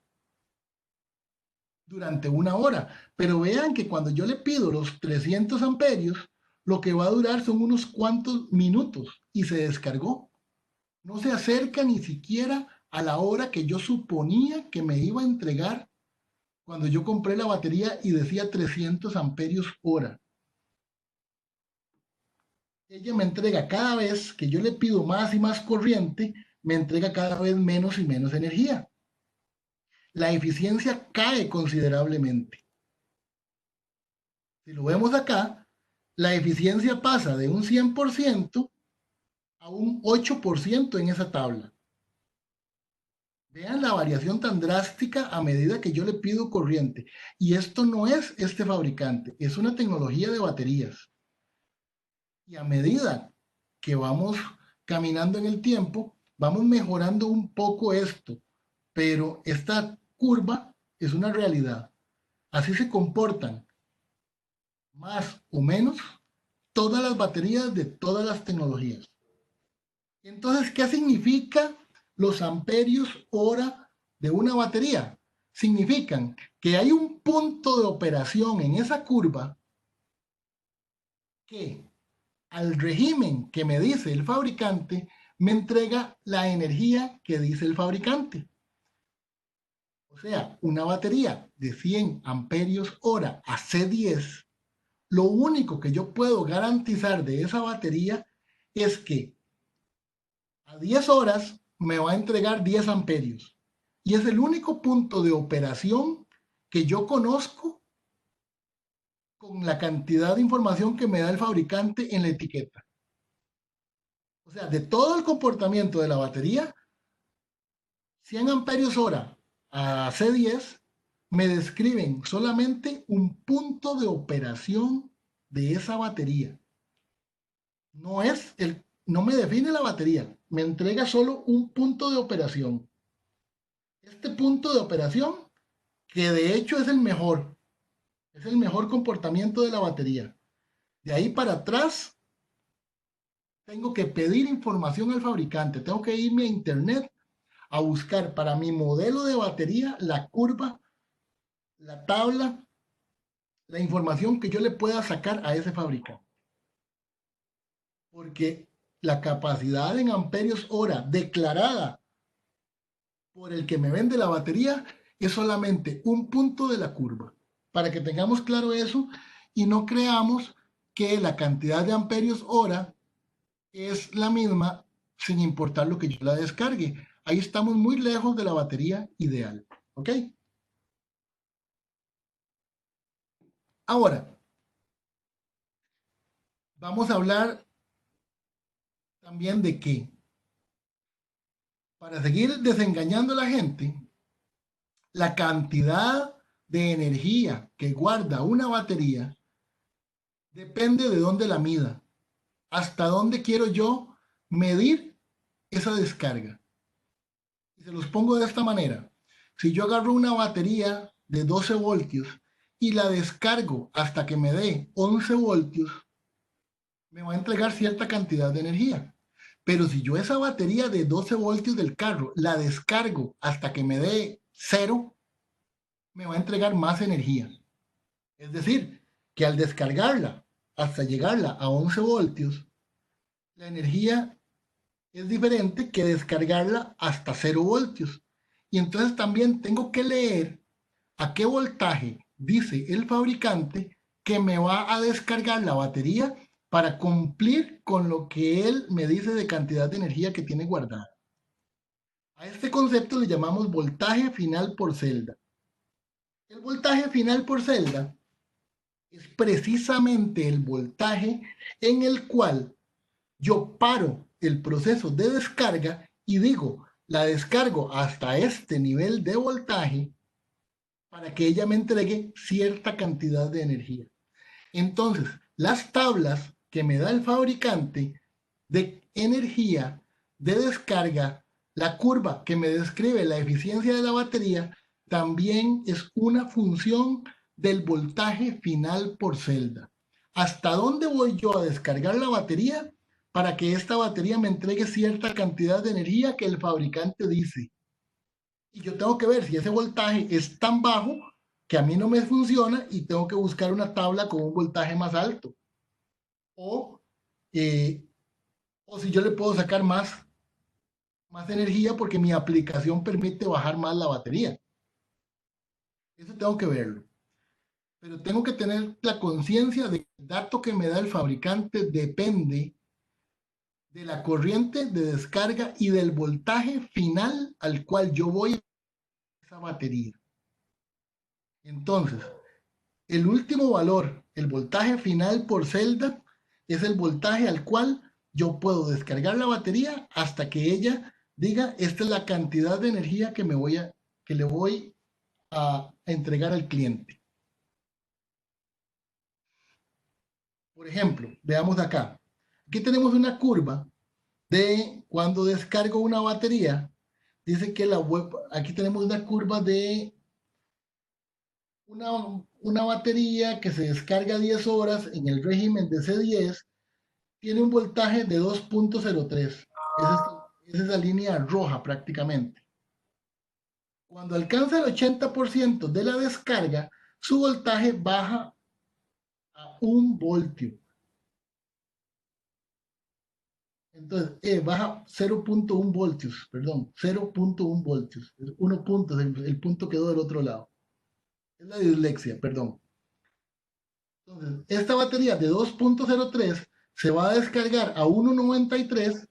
durante una hora. Pero vean que cuando yo le pido los 300 amperios, lo que va a durar son unos cuantos minutos y se descargó. No se acerca ni siquiera a la hora que yo suponía que me iba a entregar cuando yo compré la batería y decía 300 amperios hora. Ella me entrega cada vez que yo le pido más y más corriente, me entrega cada vez menos y menos energía. La eficiencia cae considerablemente. Si lo vemos acá, la eficiencia pasa de un 100% a un 8% en esa tabla. Vean la variación tan drástica a medida que yo le pido corriente. Y esto no es este fabricante, es una tecnología de baterías. Y a medida que vamos caminando en el tiempo, vamos mejorando un poco esto. Pero esta curva es una realidad. Así se comportan, más o menos, todas las baterías de todas las tecnologías. Entonces, ¿qué significa los amperios hora de una batería? Significan que hay un punto de operación en esa curva que al régimen que me dice el fabricante me entrega la energía que dice el fabricante. O sea, una batería de 100 amperios hora a C10, lo único que yo puedo garantizar de esa batería es que a 10 horas me va a entregar 10 amperios. Y es el único punto de operación que yo conozco con la cantidad de información que me da el fabricante en la etiqueta. O sea, de todo el comportamiento de la batería, 100 amperios hora a C10 me describen solamente un punto de operación de esa batería. No me define la batería, me entrega solo un punto de operación. Este punto de operación, que de hecho es el mejor comportamiento de la batería. De ahí para atrás, tengo que pedir información al fabricante, tengo que irme a internet a buscar para mi modelo de batería la curva, la tabla, la información que yo le pueda sacar a ese fabricante. Porque la capacidad en amperios hora declarada por el que me vende la batería es solamente un punto de la curva. Para que tengamos claro eso y no creamos que la cantidad de amperios hora es la misma sin importar lo que yo la descargue. Ahí estamos muy lejos de la batería ideal. ¿Ok? Ahora, vamos a hablar también de que para seguir desengañando a la gente, la cantidad de energía que guarda una batería depende de dónde la mida. Hasta dónde quiero yo medir esa descarga. Y se los pongo de esta manera. Si yo agarro una batería de 12 voltios y la descargo hasta que me dé 11 voltios, me va a entregar cierta cantidad de energía. Pero si yo esa batería de 12 voltios del carro la descargo hasta que me dé 0, me va a entregar más energía. Es decir, que al descargarla hasta llegarla a 11 voltios, la energía es diferente que descargarla hasta 0 voltios. Y entonces también tengo que leer a qué voltaje dice el fabricante que me va a descargar la batería para cumplir con lo que él me dice de cantidad de energía que tiene guardada. A este concepto le llamamos voltaje final por celda. El voltaje final por celda es precisamente el voltaje en el cual yo paro el proceso de descarga y digo, la descargo hasta este nivel de voltaje para que ella me entregue cierta cantidad de energía. Entonces, las tablas que me da el fabricante de energía de descarga, la curva que me describe la eficiencia de la batería, también es una función del voltaje final por celda. ¿Hasta dónde voy yo a descargar la batería para que esta batería me entregue cierta cantidad de energía que el fabricante dice? Y yo tengo que ver si ese voltaje es tan bajo que a mí no me funciona y tengo que buscar una tabla con un voltaje más alto. O, eh, o si yo le puedo sacar más energía porque mi aplicación permite bajar más la batería. Eso tengo que verlo. Pero tengo que tener la conciencia de que el dato que me da el fabricante depende de la corriente de descarga y del voltaje final al cual yo voy a esa batería. Entonces, el último valor, el voltaje final por celda, es el voltaje al cual yo puedo descargar la batería hasta que ella diga, esta es la cantidad de energía que le voy a entregar al cliente. Por ejemplo, veamos acá. Aquí tenemos una curva de cuando descargo una batería. Dice que aquí tenemos una curva de una batería que se descarga 10 horas en el régimen de C10 tiene un voltaje de 2.03. Es esa línea roja prácticamente. Cuando alcanza el 80% de la descarga, su voltaje baja a 1 voltio. Entonces, baja 0.1 voltios, perdón, 0.1 voltios. 1 punto, el punto quedó del otro lado. Es la dislexia, perdón. Entonces, esta batería de 2.03 se va a descargar a 1.93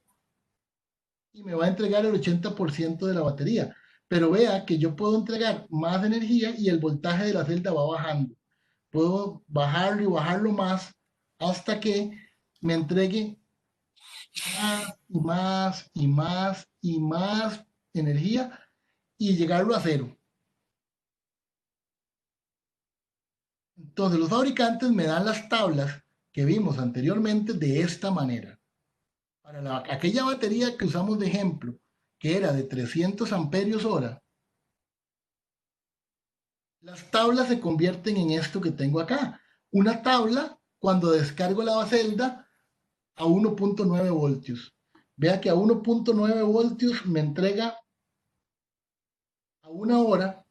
y me va a entregar el 80% de la batería. Pero vea que yo puedo entregar más energía y el voltaje de la celda va bajando. Puedo bajarlo y bajarlo más hasta que me entregue más y más y más y más energía y llegarlo a cero. Entonces los fabricantes me dan las tablas que vimos anteriormente de esta manera. Para aquella batería que usamos de ejemplo, que era de 300 amperios hora, las tablas se convierten en esto que tengo acá. Una tabla cuando descargo la celda a 1.9 voltios. Vea que a 1.9 voltios me entrega a una hora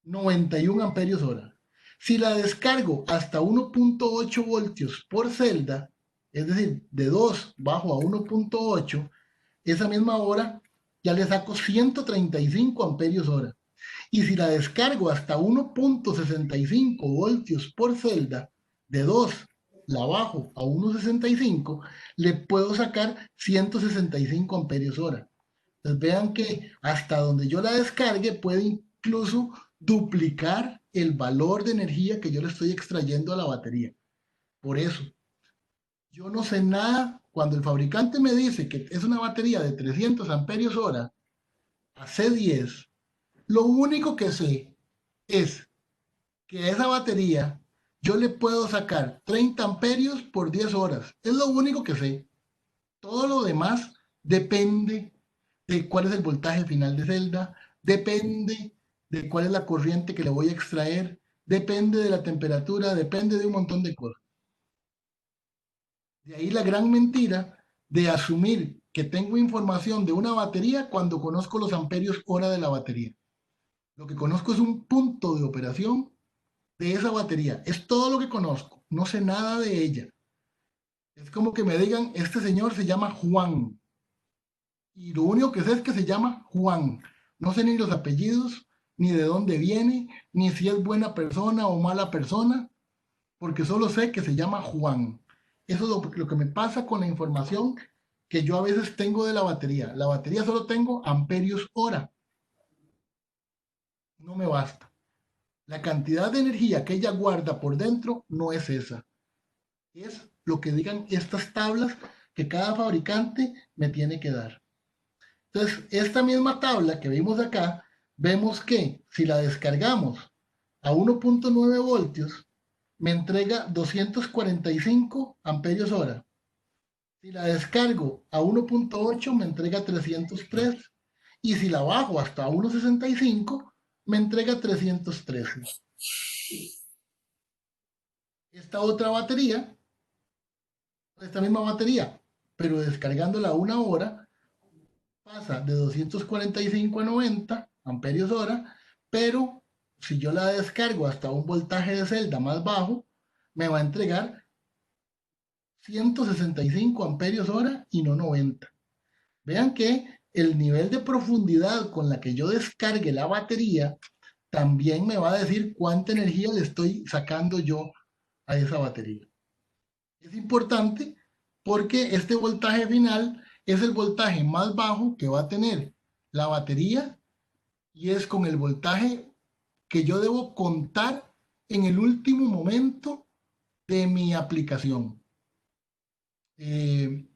91 amperios hora. Si la descargo hasta 1.8 voltios por celda, es decir, de 2 bajo a 1.8, esa misma hora ya le saco 135 amperios hora. Y si la descargo hasta 1.65 voltios por celda, de 2 la bajo a 1.65, le puedo sacar 165 amperios hora. Entonces vean que hasta donde yo la descargue puede incluso duplicar el valor de energía que yo le estoy extrayendo a la batería. Por eso, yo no sé nada. Cuando el fabricante me dice que es una batería de 300 amperios hora a C10, lo único que sé es que a esa batería yo le puedo sacar 30 amperios por 10 horas. Es lo único que sé. Todo lo demás depende de cuál es el voltaje final de celda, depende de cuál es la corriente que le voy a extraer, depende de la temperatura, depende de un montón de cosas. De ahí la gran mentira de asumir que tengo información de una batería cuando conozco los amperios hora de la batería. Lo que conozco es un punto de operación de esa batería. Es todo lo que conozco. No sé nada de ella. Es como que me digan, este señor se llama Juan. Y lo único que sé es que se llama Juan. No sé ni los apellidos, ni de dónde viene, ni si es buena persona o mala persona, porque solo sé que se llama Juan. Eso es lo que me pasa con la información que yo a veces tengo de la batería. La batería solo tengo amperios hora. No me basta. La cantidad de energía que ella guarda por dentro no es esa. Es lo que digan estas tablas que cada fabricante me tiene que dar. Entonces, esta misma tabla que vimos acá, vemos que si la descargamos a 1.9 voltios, me entrega 245 amperios hora. Si la descargo a 1.8, me entrega 303. Y si la bajo hasta 1.65, me entrega 313. Esta otra batería, esta misma batería, pero descargándola a 1 hora, pasa de 245 a 90 amperios hora, pero si yo la descargo hasta un voltaje de celda más bajo, me va a entregar 165 amperios hora y no 90. Vean que el nivel de profundidad con la que yo descargue la batería también me va a decir cuánta energía le estoy sacando yo a esa batería. Es importante porque este voltaje final es el voltaje más bajo que va a tener la batería y es con el voltaje que yo debo contar en el último momento de mi aplicación. Se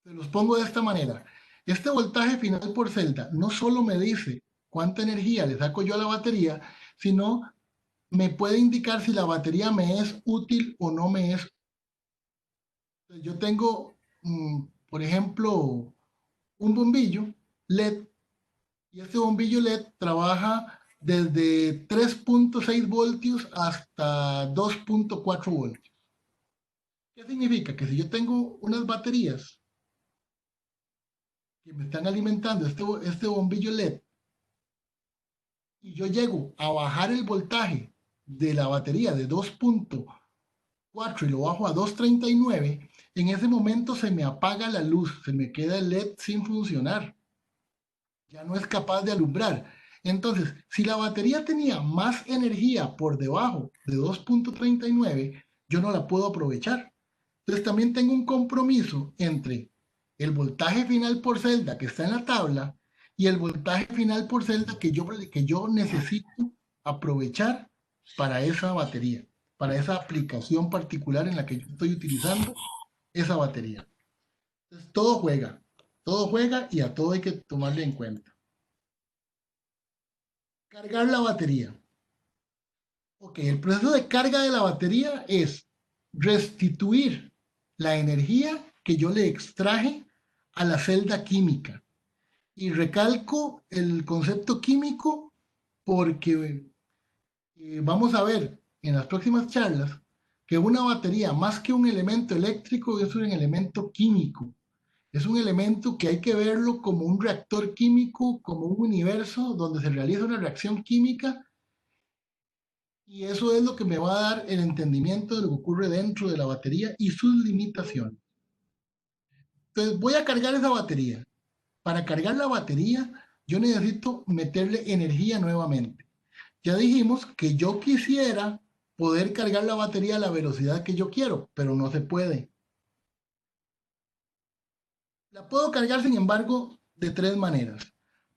los pongo de esta manera. Este voltaje final por celda no solo me dice cuánta energía le saco yo a la batería, sino me puede indicar si la batería me es útil o no me es. Yo tengo, por ejemplo, un bombillo LED y este bombillo LED trabaja desde 3.6 voltios hasta 2.4 voltios. ¿Qué significa? Que si yo tengo unas baterías que me están alimentando este bombillo LED y yo llego a bajar el voltaje de la batería de 2.4 y lo bajo a 2.39, en ese momento se me apaga la luz, se me queda el LED sin funcionar. Ya no es capaz de alumbrar. Entonces, si la batería tenía más energía por debajo de 2.39, yo no la puedo aprovechar. Entonces, también tengo un compromiso entre el voltaje final por celda que está en la tabla y el voltaje final por celda que yo necesito aprovechar para esa batería, para esa aplicación particular en la que yo estoy utilizando esa batería. Entonces, todo juega y a todo hay que tomarle en cuenta. Cargar la batería. Ok, el proceso de carga de la batería es restituir la energía que yo le extraje a la celda química. Y recalco el concepto químico porque vamos a ver en las próximas charlas que una batería, más que un elemento eléctrico, es un elemento químico. Es un elemento que hay que verlo como un reactor químico, como un universo donde se realiza una reacción química. Y eso es lo que me va a dar el entendimiento de lo que ocurre dentro de la batería y sus limitaciones. Entonces voy a cargar esa batería. Para cargar la batería, yo necesito meterle energía nuevamente. Ya dijimos que yo quisiera poder cargar la batería a la velocidad que yo quiero, pero no se puede. La puedo cargar, sin embargo, de tres maneras.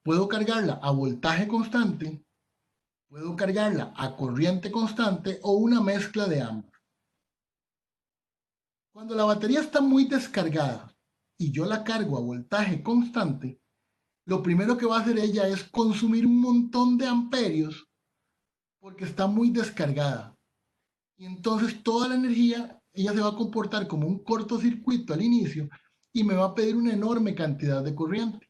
Puedo cargarla a voltaje constante, puedo cargarla a corriente constante o una mezcla de ambas. Cuando la batería está muy descargada y yo la cargo a voltaje constante, lo primero que va a hacer ella es consumir un montón de amperios porque está muy descargada. Y entonces toda la energía, ella se va a comportar como un cortocircuito al inicio y me va a pedir una enorme cantidad de corriente.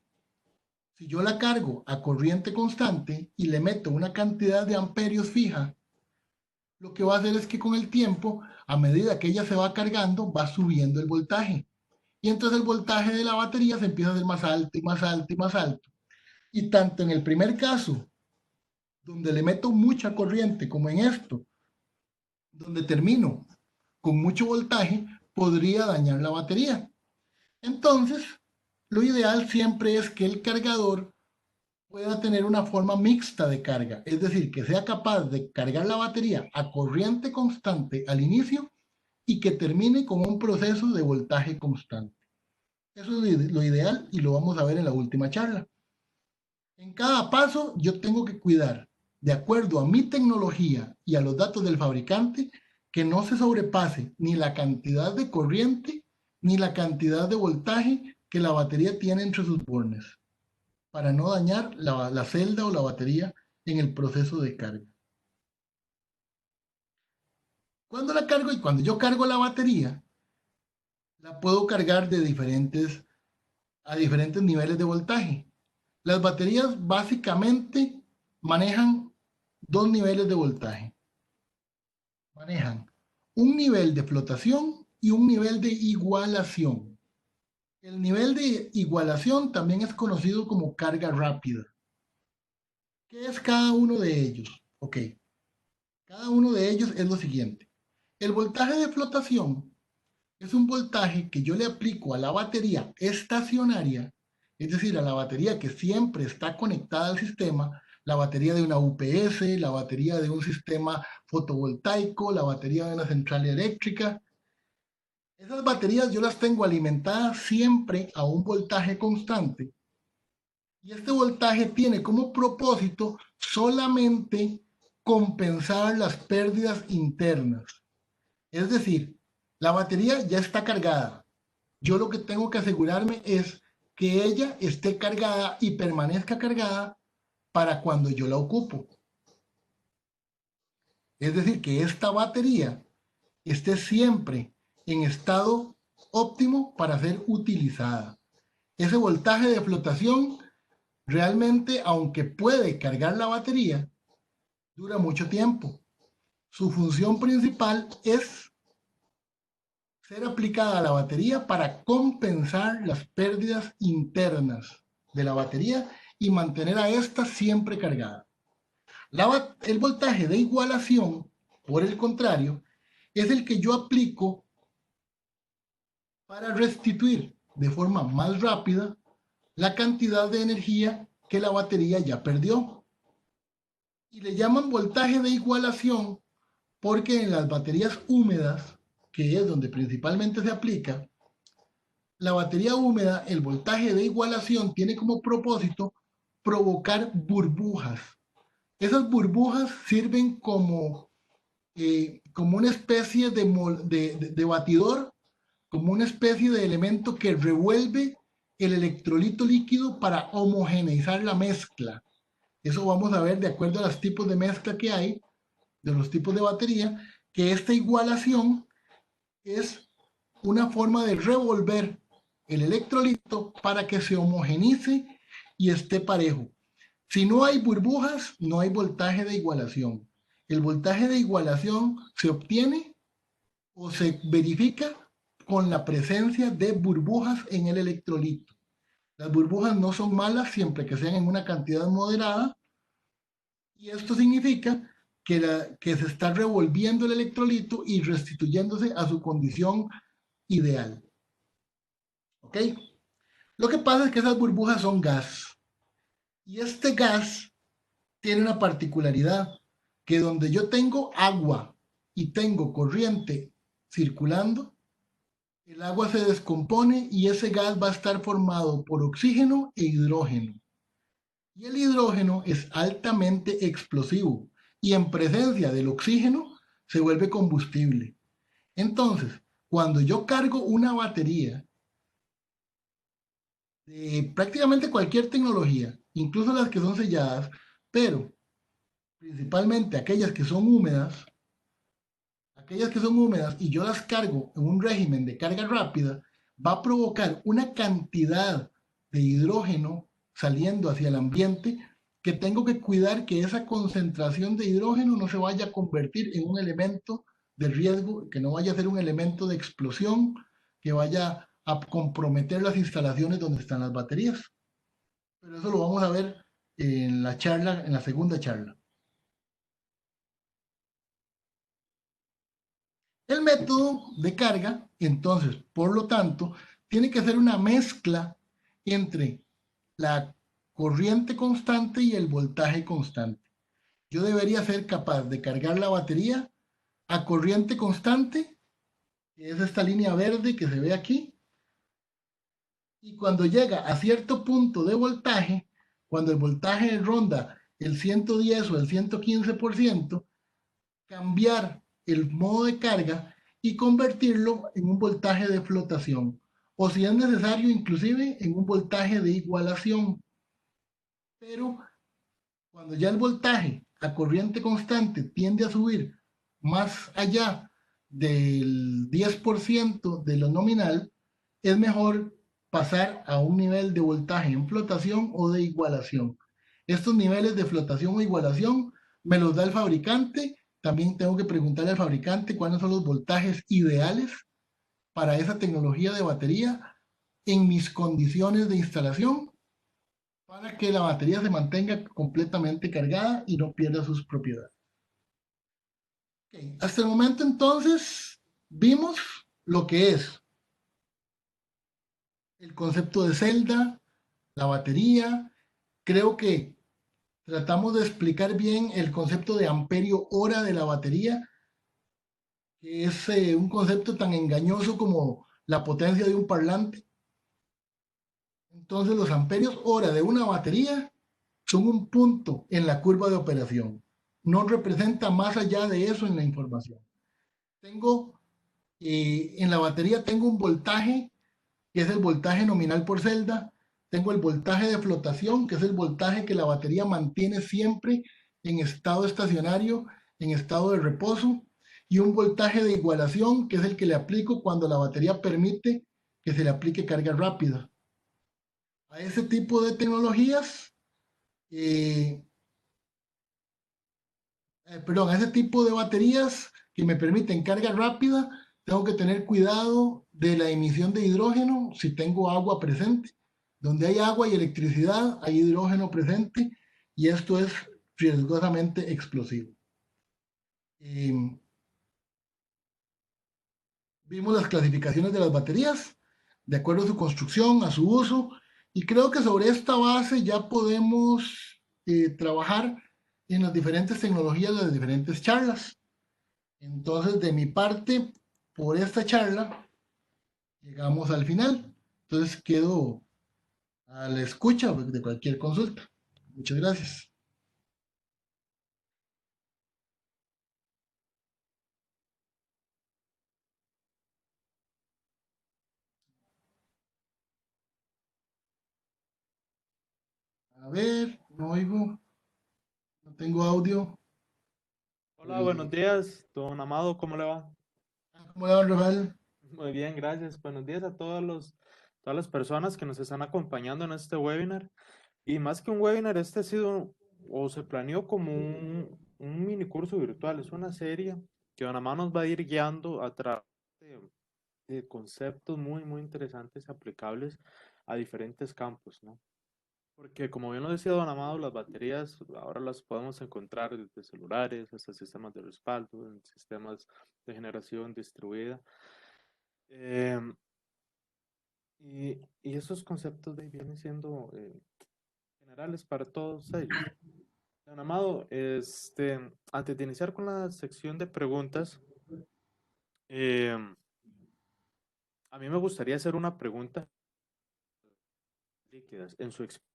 Si yo la cargo a corriente constante y le meto una cantidad de amperios fija, lo que va a hacer es que con el tiempo, a medida que ella se va cargando, va subiendo el voltaje. Y entonces el voltaje de la batería se empieza a hacer más alto y más alto y más alto. Y tanto en el primer caso, donde le meto mucha corriente, como en esto, donde termino con mucho voltaje, podría dañar la batería. Entonces, lo ideal siempre es que el cargador pueda tener una forma mixta de carga, es decir, que sea capaz de cargar la batería a corriente constante al inicio y que termine con un proceso de voltaje constante. Eso es lo ideal y lo vamos a ver en la última charla. En cada paso yo tengo que cuidar de acuerdo a mi tecnología y a los datos del fabricante, que no se sobrepase ni la cantidad de corriente ni la cantidad de voltaje que la batería tiene entre sus bornes, para no dañar la celda o la batería en el proceso de carga. Cuando la cargo y cuando yo cargo la batería, la puedo cargar a diferentes niveles de voltaje. Las baterías básicamente manejan dos niveles de voltaje. Manejan un nivel de flotación y un nivel de igualación. El nivel de igualación también es conocido como carga rápida. ¿Qué es cada uno de ellos? Ok, cada uno de ellos es lo siguiente. El voltaje de flotación es un voltaje que yo le aplico a la batería estacionaria, es decir, a la batería que siempre está conectada al sistema, la batería de una UPS, la batería de un sistema fotovoltaico, la batería de una central eléctrica. Esas baterías yo las tengo alimentadas siempre a un voltaje constante. Y este voltaje tiene como propósito solamente compensar las pérdidas internas. Es decir, la batería ya está cargada. Yo lo que tengo que asegurarme es que ella esté cargada y permanezca cargada para cuando yo la ocupo. Es decir, que esta batería esté siempre en estado óptimo para ser utilizada. Ese voltaje de flotación realmente, aunque puede cargar la batería, dura mucho tiempo. Su función principal es ser aplicada a la batería para compensar las pérdidas internas de la batería y mantener a esta siempre cargada. El voltaje de igualación, por el contrario, es el que yo aplico para restituir de forma más rápida la cantidad de energía que la batería ya perdió. Y le llaman voltaje de igualación porque en las baterías húmedas, que es donde principalmente se aplica, la batería húmeda, el voltaje de igualación tiene como propósito provocar burbujas. Esas burbujas sirven como una especie de batidor, como una especie de elemento que revuelve el electrolito líquido para homogeneizar la mezcla. Eso vamos a ver de acuerdo a los tipos de mezcla que hay, de los tipos de batería, que esta igualación es una forma de revolver el electrolito para que se homogeneice y esté parejo. Si no hay burbujas, no hay voltaje de igualación. El voltaje de igualación se obtiene o se verifica con la presencia de burbujas en el electrolito. Las burbujas no son malas siempre que sean en una cantidad moderada, y esto significa que se está revolviendo el electrolito y restituyéndose a su condición ideal. ¿Ok? Lo que pasa es que esas burbujas son gas. Y este gas tiene una particularidad, que donde yo tengo agua y tengo corriente circulando, el agua se descompone y ese gas va a estar formado por oxígeno e hidrógeno. Y el hidrógeno es altamente explosivo y en presencia del oxígeno se vuelve combustible. Entonces, cuando yo cargo una batería de prácticamente cualquier tecnología, incluso las que son selladas, pero principalmente aquellas que son húmedas y yo las cargo en un régimen de carga rápida, va a provocar una cantidad de hidrógeno saliendo hacia el ambiente que tengo que cuidar que esa concentración de hidrógeno no se vaya a convertir en un elemento de riesgo, que no vaya a ser un elemento de explosión, que vaya a comprometer las instalaciones donde están las baterías. Pero eso lo vamos a ver en la charla, en la segunda charla. El método de carga, entonces, por lo tanto, tiene que ser una mezcla entre la corriente constante y el voltaje constante. Yo debería ser capaz de cargar la batería a corriente constante, que es esta línea verde que se ve aquí, y cuando llega a cierto punto de voltaje, cuando el voltaje ronda el 110 o el 115%, cambiar el modo de carga y convertirlo en un voltaje de flotación, o si es necesario, inclusive en un voltaje de igualación. Pero cuando ya el voltaje a corriente constante tiende a subir más allá del 10% de lo nominal, es mejor pasar a un nivel de voltaje en flotación o de igualación. Estos niveles de flotación o igualación me los da el fabricante. También tengo que preguntarle al fabricante cuáles son los voltajes ideales para esa tecnología de batería en mis condiciones de instalación para que la batería se mantenga completamente cargada y no pierda sus propiedades. Okay. Hasta el momento entonces vimos lo que es el concepto de celda, la batería. Creo que tratamos de explicar bien el concepto de amperio hora de la batería, que es un concepto tan engañoso como la potencia de un parlante. Entonces los amperios hora de una batería son un punto en la curva de operación. No representa más allá de eso en la información. Tengo, en la batería tengo un voltaje, que es el voltaje nominal por celda. Tengo el voltaje de flotación, que es el voltaje que la batería mantiene siempre en estado estacionario, en estado de reposo. Y un voltaje de igualación, que es el que le aplico cuando la batería permite que se le aplique carga rápida. A ese tipo de tecnologías, a ese tipo de baterías que me permiten carga rápida, tengo que tener cuidado de la emisión de hidrógeno si tengo agua presente. Donde hay agua y electricidad, hay hidrógeno presente y esto es riesgosamente explosivo. Vimos las clasificaciones de las baterías de acuerdo a su construcción, a su uso, y creo que sobre esta base ya podemos trabajar en las diferentes tecnologías, las diferentes charlas. Entonces, de mi parte, por esta charla, llegamos al final. Entonces, quedo a la escucha de cualquier consulta. Muchas gracias. A ver, no oigo, no tengo audio. Hola, buenos días, don Amado, ¿cómo le va? ¿Cómo le va, Rafael? Muy bien, gracias. Buenos días a todas las personas que nos están acompañando en este webinar. Y más que un webinar, este ha sido o se planeó como un mini curso virtual. Es una serie que don Amado nos va a ir guiando a través de conceptos muy, muy interesantes y aplicables a diferentes campos, ¿no? Porque como bien lo decía don Amado, las baterías ahora las podemos encontrar desde celulares hasta sistemas de respaldo, en sistemas de generación distribuida. Y esos conceptos vienen siendo generales para todos ellos. Don Amado, antes de iniciar con la sección de preguntas, eh, a mí me gustaría hacer una pregunta líquidas. En su experiencia,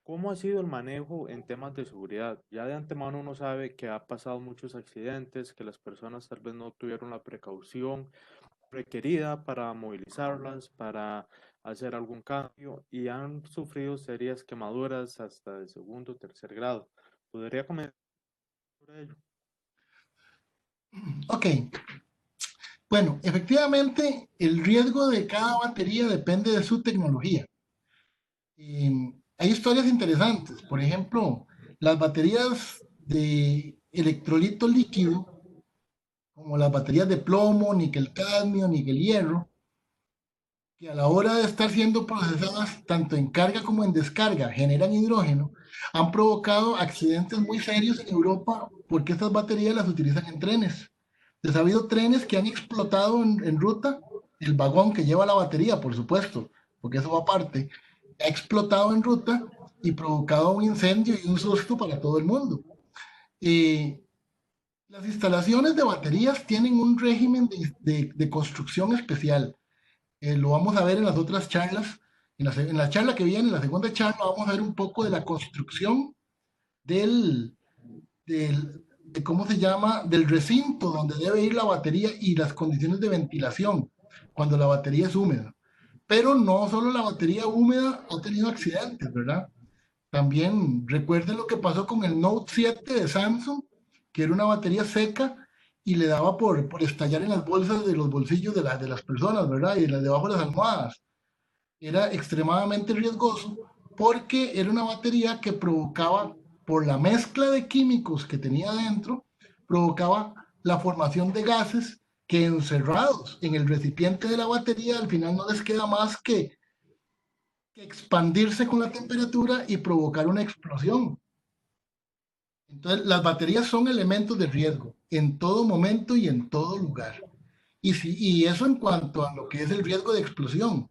¿cómo ha sido el manejo en temas de seguridad? Ya de antemano uno sabe que ha pasado muchos accidentes, que las personas tal vez no tuvieron la precaución requerida para movilizarlas, para hacer algún cambio y han sufrido serias quemaduras hasta de segundo o tercer grado. ¿Podría comentar sobre ello? Ok. Bueno, efectivamente, el riesgo de cada batería depende de su tecnología. Hay historias interesantes. Por ejemplo, las baterías de electrolito líquido, como las baterías de plomo, níquel cadmio, níquel hierro, que a la hora de estar siendo procesadas tanto en carga como en descarga generan hidrógeno, han provocado accidentes muy serios en Europa porque estas baterías las utilizan en trenes. Les ha habido trenes que han explotado en ruta, el vagón que lleva la batería, por supuesto, porque eso va aparte, ha explotado en ruta y provocado un incendio y un susto para todo el mundo. Las instalaciones de baterías tienen un régimen de construcción especial. Lo vamos a ver en las otras charlas. En la charla que viene, en la segunda charla, vamos a ver un poco de la construcción de cómo se llama, del recinto donde debe ir la batería y las condiciones de ventilación cuando la batería es húmeda. Pero no solo la batería húmeda ha tenido accidentes, ¿verdad? También recuerden lo que pasó con el Note 7 de Samsung, que era una batería seca y le daba por estallar en las bolsas de los bolsillos de las personas, ¿verdad? Y de las debajo de las almohadas. Era extremadamente riesgoso porque era una batería que provocaba, por la mezcla de químicos que tenía dentro, provocaba la formación de gases que encerrados en el recipiente de la batería al final no les queda más que expandirse con la temperatura y provocar una explosión. Entonces, las baterías son elementos de riesgo en todo momento y en todo lugar. Y eso en cuanto a lo que es el riesgo de explosión.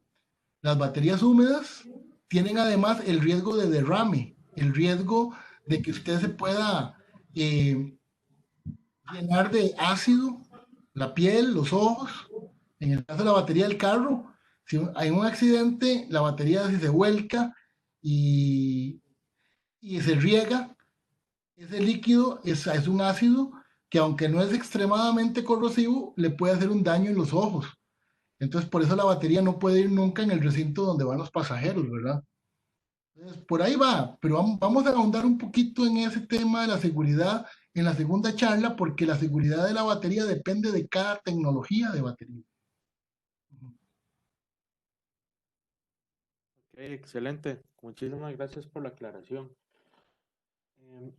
Las baterías húmedas tienen además el riesgo de derrame, el riesgo de que usted se pueda eh, llenar de ácido la piel, los ojos. En el caso de la batería del carro, si hay un accidente, la batería si se vuelca y, y se riega, ese líquido es un ácido que aunque no es extremadamente corrosivo, le puede hacer un daño en los ojos. Entonces, por eso la batería no puede ir nunca en el recinto donde van los pasajeros, ¿verdad? Entonces, por ahí va, pero vamos a ahondar un poquito en ese tema de la seguridad en la segunda charla, porque la seguridad de la batería depende de cada tecnología de batería. Ok, excelente. Muchísimas gracias por la aclaración. Em,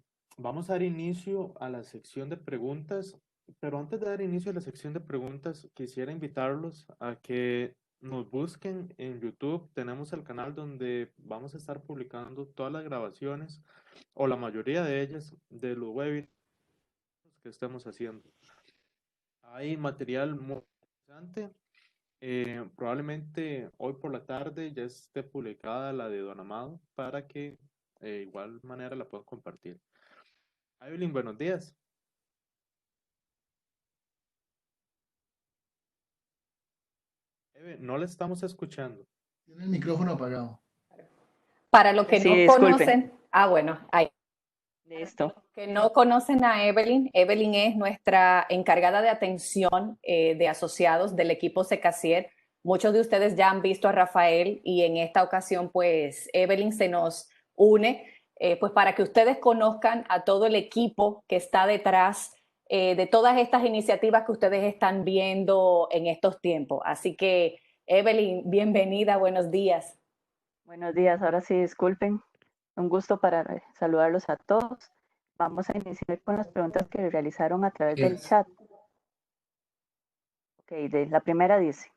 Vamos a dar inicio a la sección de preguntas, pero antes de dar inicio a la sección de preguntas, quisiera invitarlos a que nos busquen en YouTube. Tenemos el canal donde vamos a estar publicando todas las grabaciones o la mayoría de ellas de los webinars que estemos haciendo. Hay material muy interesante. Probablemente hoy por la tarde ya esté publicada la de Don Amado para que de igual manera la puedan compartir. Evelyn, buenos días. No le estamos escuchando. Tiene el micrófono apagado. Para los que Sí, no disculpen. conocen, bueno, ahí. Listo. Que no conocen a Evelyn, Evelyn es nuestra encargada de atención de asociados del equipo Secasier. Muchos de ustedes ya han visto a Rafael y en esta ocasión pues Evelyn se nos une pues para que ustedes conozcan a todo el equipo que está detrás de todas estas iniciativas que ustedes están viendo en estos tiempos. Así que Evelyn, bienvenida, buenos días. Buenos días, ahora sí, disculpen. Un gusto para saludarlos a todos. Vamos a iniciar con las preguntas que realizaron a través del chat. Ok, la primera dice,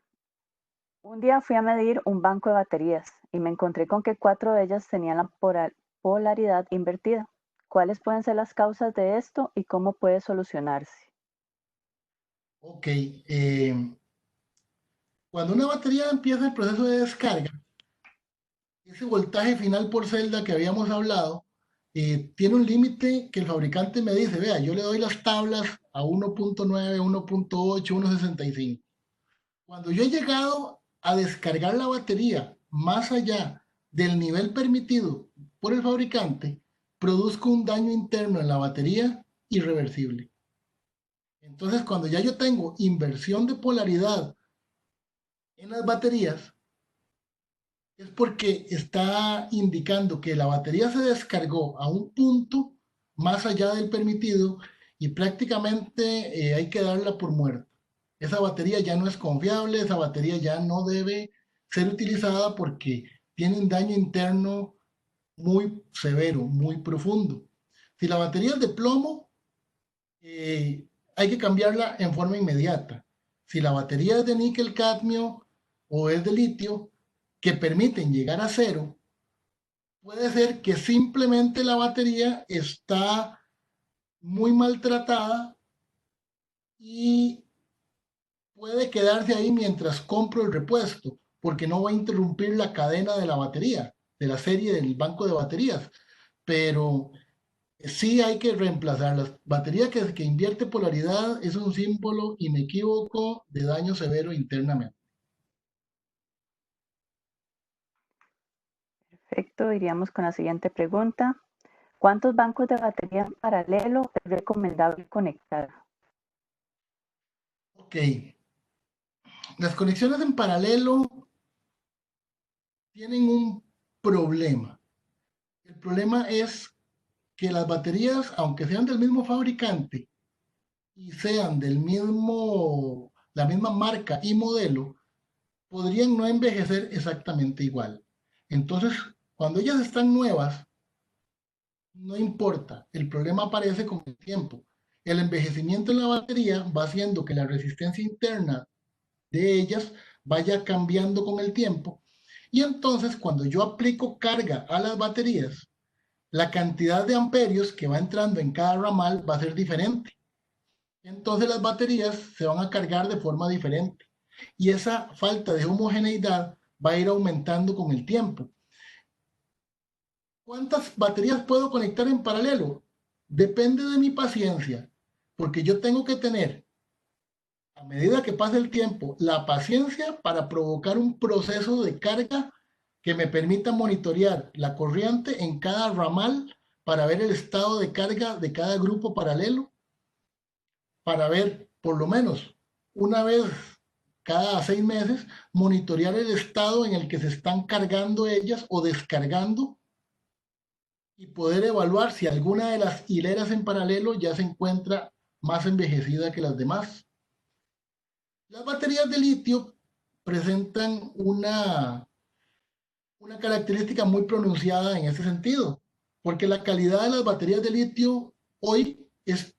un día fui a medir un banco de baterías y me encontré con que 4 de ellas tenían la polaridad invertida. ¿Cuáles pueden ser las causas de esto y cómo puede solucionarse? Ok, cuando una batería empieza el proceso de descarga, ese voltaje final por celda que habíamos hablado, tiene un límite que el fabricante me dice, vea, yo le doy las tablas a 1.9, 1.8, 1.65. Cuando yo he llegado a descargar la batería más allá del nivel permitido por el fabricante, produzco un daño interno en la batería irreversible. Entonces, cuando ya yo tengo inversión de polaridad en las baterías, es porque está indicando que la batería se descargó a un punto más allá del permitido y prácticamente hay que darla por muerta. Esa batería ya no es confiable, esa batería ya no debe ser utilizada porque tiene un daño interno muy severo, muy profundo. Si la batería es de plomo, hay que cambiarla en forma inmediata. Si la batería es de níquel cadmio o es de litio, que permiten llegar a cero, puede ser que simplemente la batería está muy maltratada y puede quedarse ahí mientras compro el repuesto, porque no va a interrumpir la cadena de la batería, de la serie del banco de baterías. Pero sí hay que reemplazar las baterías que invierte polaridad, es un símbolo inequívoco de daño severo internamente. Perfecto, iríamos con la siguiente pregunta. ¿Cuántos bancos de batería en paralelo es recomendable conectar? Ok. Las conexiones en paralelo tienen un problema. El problema es que las baterías, aunque sean del mismo fabricante y sean la misma marca y modelo, podrían no envejecer exactamente igual. Entonces, cuando ellas están nuevas, no importa, el problema aparece con el tiempo. El envejecimiento en la batería va haciendo que la resistencia interna de ellas vaya cambiando con el tiempo. Y entonces, cuando yo aplico carga a las baterías, la cantidad de amperios que va entrando en cada ramal va a ser diferente. Entonces las baterías se van a cargar de forma diferente. Y esa falta de homogeneidad va a ir aumentando con el tiempo. ¿Cuántas baterías puedo conectar en paralelo? Depende de mi paciencia, porque yo tengo que tener, a medida que pasa el tiempo, la paciencia para provocar un proceso de carga que me permita monitorear la corriente en cada ramal para ver el estado de carga de cada grupo paralelo, para ver por lo menos una vez cada 6 meses, monitorear el estado en el que se están cargando ellas o descargando y poder evaluar si alguna de las hileras en paralelo ya se encuentra más envejecida que las demás. Las baterías de litio presentan una característica muy pronunciada en ese sentido, porque la calidad de las baterías de litio hoy es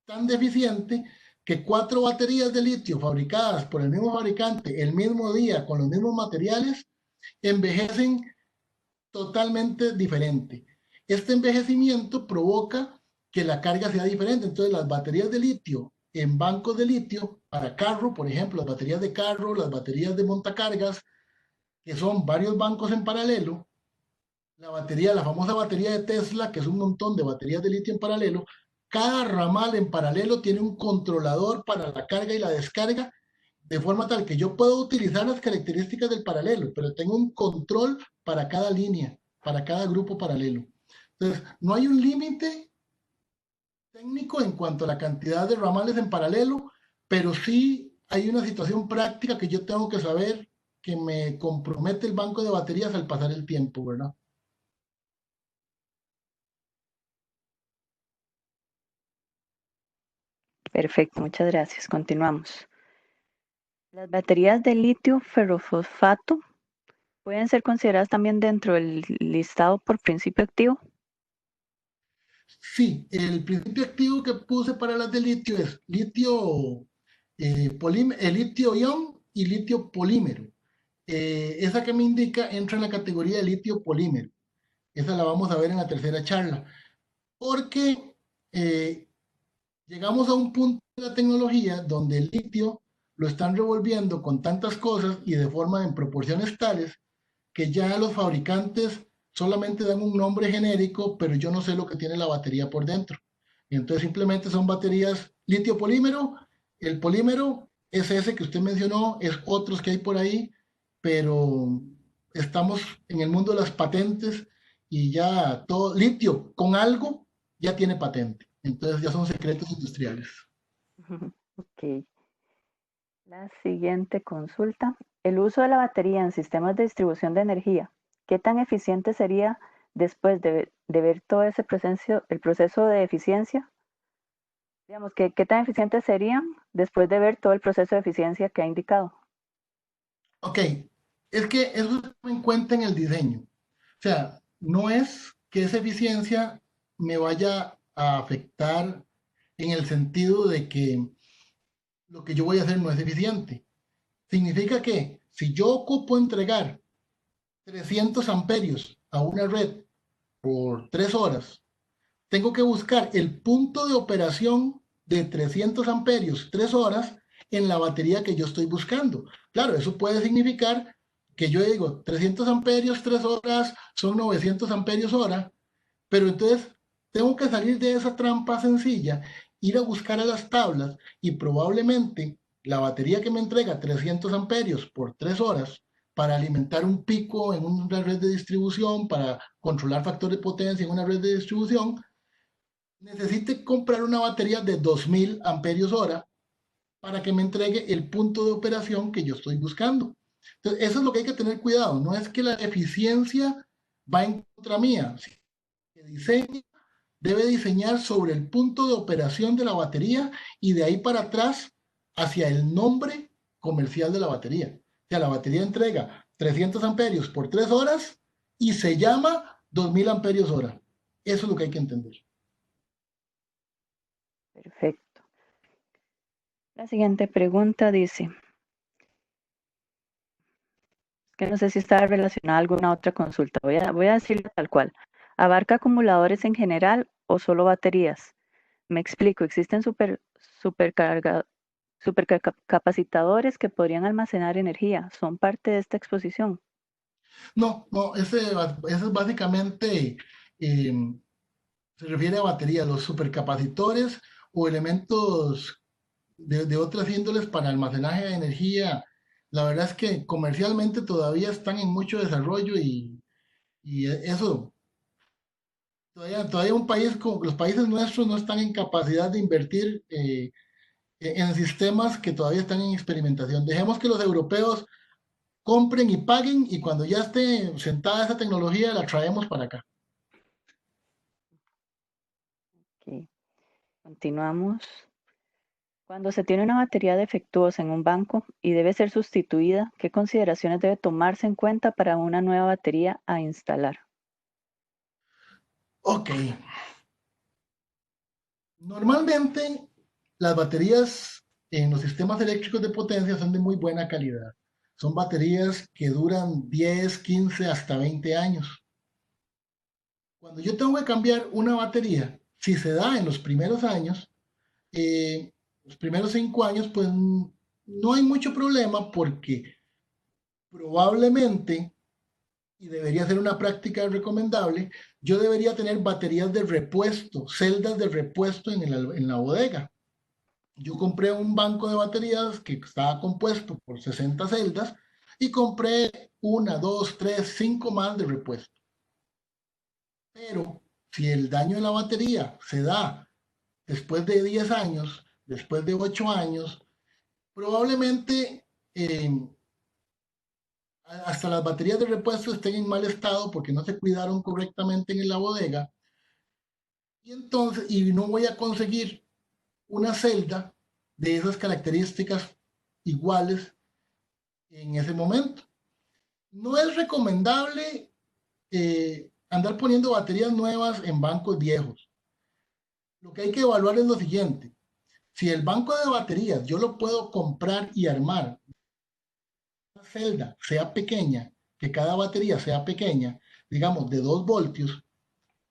tan deficiente que 4 baterías de litio fabricadas por el mismo fabricante el mismo día con los mismos materiales envejecen totalmente diferente. Este envejecimiento provoca que la carga sea diferente. Entonces, las baterías de litio en bancos de litio para carro, por ejemplo, las baterías de carro, las baterías de montacargas, que son varios bancos en paralelo, la famosa batería de Tesla, que es un montón de baterías de litio en paralelo, cada ramal en paralelo tiene un controlador para la carga y la descarga, de forma tal que yo puedo utilizar las características del paralelo, pero tengo un control para cada línea, para cada grupo paralelo. Entonces, no hay un límite técnico en cuanto a la cantidad de ramales en paralelo, pero sí hay una situación práctica que yo tengo que saber que me compromete el banco de baterías al pasar el tiempo, ¿verdad? Perfecto, muchas gracias. Continuamos. Las baterías de litio ferrofosfato pueden ser consideradas también dentro del listado por principio activo. Sí, el principio activo que puse para las de litio es litio-ion y litio polímero. Esa que me indica entra en la categoría de litio polímero. Esa la vamos a ver en la tercera charla. Porque llegamos a un punto de la tecnología donde el litio lo están revolviendo con tantas cosas y de forma en proporciones tales que ya los fabricantes solamente dan un nombre genérico, pero yo no sé lo que tiene la batería por dentro. Y entonces simplemente son baterías litio polímero. El polímero es ese que usted mencionó, es otros que hay por ahí, pero estamos en el mundo de las patentes y ya todo litio con algo ya tiene patente. Entonces ya son secretos industriales. Ok. La siguiente consulta. El uso de la batería en sistemas de distribución de energía, ¿qué tan eficiente sería después de ver todo ese proceso, el proceso de eficiencia? Digamos, ¿qué tan eficientes serían después de ver todo el proceso de eficiencia que ha indicado? Ok, es que eso se toma en cuenta en el diseño. O sea, no es que esa eficiencia me vaya a afectar en el sentido de que lo que yo voy a hacer no es eficiente. Significa que si yo ocupo entregar 300 amperios a una red por 3 horas, tengo que buscar el punto de operación de 300 amperios 3 horas en la batería que yo estoy buscando. Claro, eso puede significar que yo digo 300 amperios 3 horas son 900 amperios hora, pero entonces tengo que salir de esa trampa sencilla, ir a buscar a las tablas y probablemente la batería que me entrega 300 amperios por 3 horas para alimentar un pico en una red de distribución, para controlar factor de potencia en una red de distribución, necesite comprar una batería de 2000 amperios hora para que me entregue el punto de operación que yo estoy buscando. Entonces, eso es lo que hay que tener cuidado. No es que la eficiencia va en contra mía. El diseño debe diseñar sobre el punto de operación de la batería y de ahí para atrás hacia el nombre comercial de la batería. O sea, la batería entrega 300 amperios por 3 horas y se llama 2000 amperios hora. Eso es lo que hay que entender. Perfecto. La siguiente pregunta dice, que no sé si está relacionada a alguna otra consulta. Voy a decirlo tal cual. ¿Abarca acumuladores en general o solo baterías? Me explico, existen supercapacitadores que podrían almacenar energía. ¿Son parte de esta exposición? No, no, ese es básicamente, eh, se refiere a baterías, los supercapacitores o elementos de otras índoles para almacenaje de energía. La verdad es que comercialmente todavía están en mucho desarrollo y eso, todavía un país como los países nuestros no están en capacidad de invertir en sistemas que todavía están en experimentación. Dejemos que los europeos compren y paguen y cuando ya esté sentada esa tecnología la traemos para acá. Ok, continuamos. Cuando se tiene una batería defectuosa en un banco y debe ser sustituida, ¿qué consideraciones debe tomarse en cuenta para una nueva batería a instalar? Ok. Normalmente las baterías en los sistemas eléctricos de potencia son de muy buena calidad. Son baterías que duran 10, 15, hasta 20 años. Cuando yo tengo que cambiar una batería, si se da en los primeros años, los primeros 5 años, pues no hay mucho problema porque probablemente, y debería ser una práctica recomendable, yo debería tener baterías de repuesto, celdas de repuesto en la bodega. Yo compré un banco de baterías que estaba compuesto por 60 celdas y compré una, dos, tres, cinco más de repuesto. Pero si el daño en la batería se da después de 10 años, después de 8 años, probablemente hasta las baterías de repuesto estén en mal estado porque no se cuidaron correctamente en la bodega y entonces y no voy a conseguir una celda de esas características iguales en ese momento. No es recomendable andar poniendo baterías nuevas en bancos viejos. Lo que hay que evaluar es lo siguiente. Si el banco de baterías yo lo puedo comprar y armar, la celda sea pequeña, que cada batería sea pequeña, digamos de 2 voltios,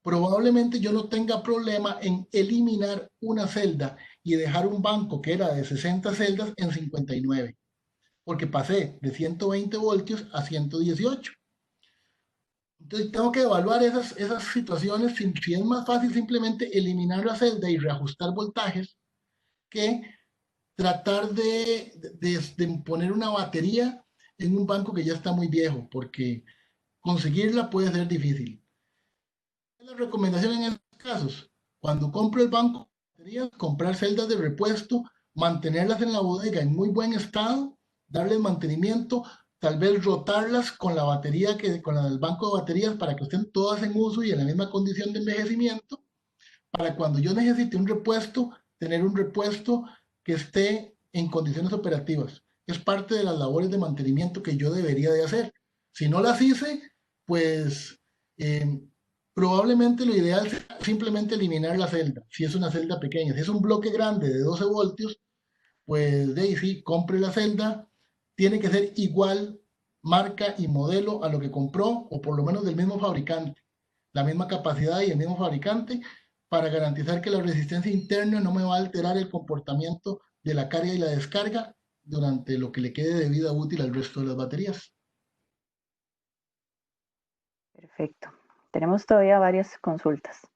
probablemente yo no tenga problema en eliminar una celda y dejar un banco que era de 60 celdas en 59, porque pasé de 120 voltios a 118. Entonces tengo que evaluar esas situaciones si es más fácil simplemente eliminar la celda y reajustar voltajes que tratar de poner una batería en un banco que ya está muy viejo, porque conseguirla puede ser difícil. La recomendación en estos casos, cuando compro el banco de baterías, comprar celdas de repuesto, mantenerlas en la bodega en muy buen estado, darles mantenimiento, tal vez rotarlas con la batería con la del banco de baterías para que estén todas en uso y en la misma condición de envejecimiento, para cuando yo necesite un repuesto, tener un repuesto que esté en condiciones operativas. Es parte de las labores de mantenimiento que yo debería de hacer. Si no las hice, pues eh, probablemente lo ideal sea simplemente eliminar la celda, si es una celda pequeña. Si es un bloque grande de 12 voltios, pues de ahí sí, compre la celda, tiene que ser igual marca y modelo a lo que compró, o por lo menos del mismo fabricante, la misma capacidad y el mismo fabricante, para garantizar que la resistencia interna no me va a alterar el comportamiento de la carga y la descarga durante lo que le quede de vida útil al resto de las baterías. Perfecto. Tenemos todavía varias consultas.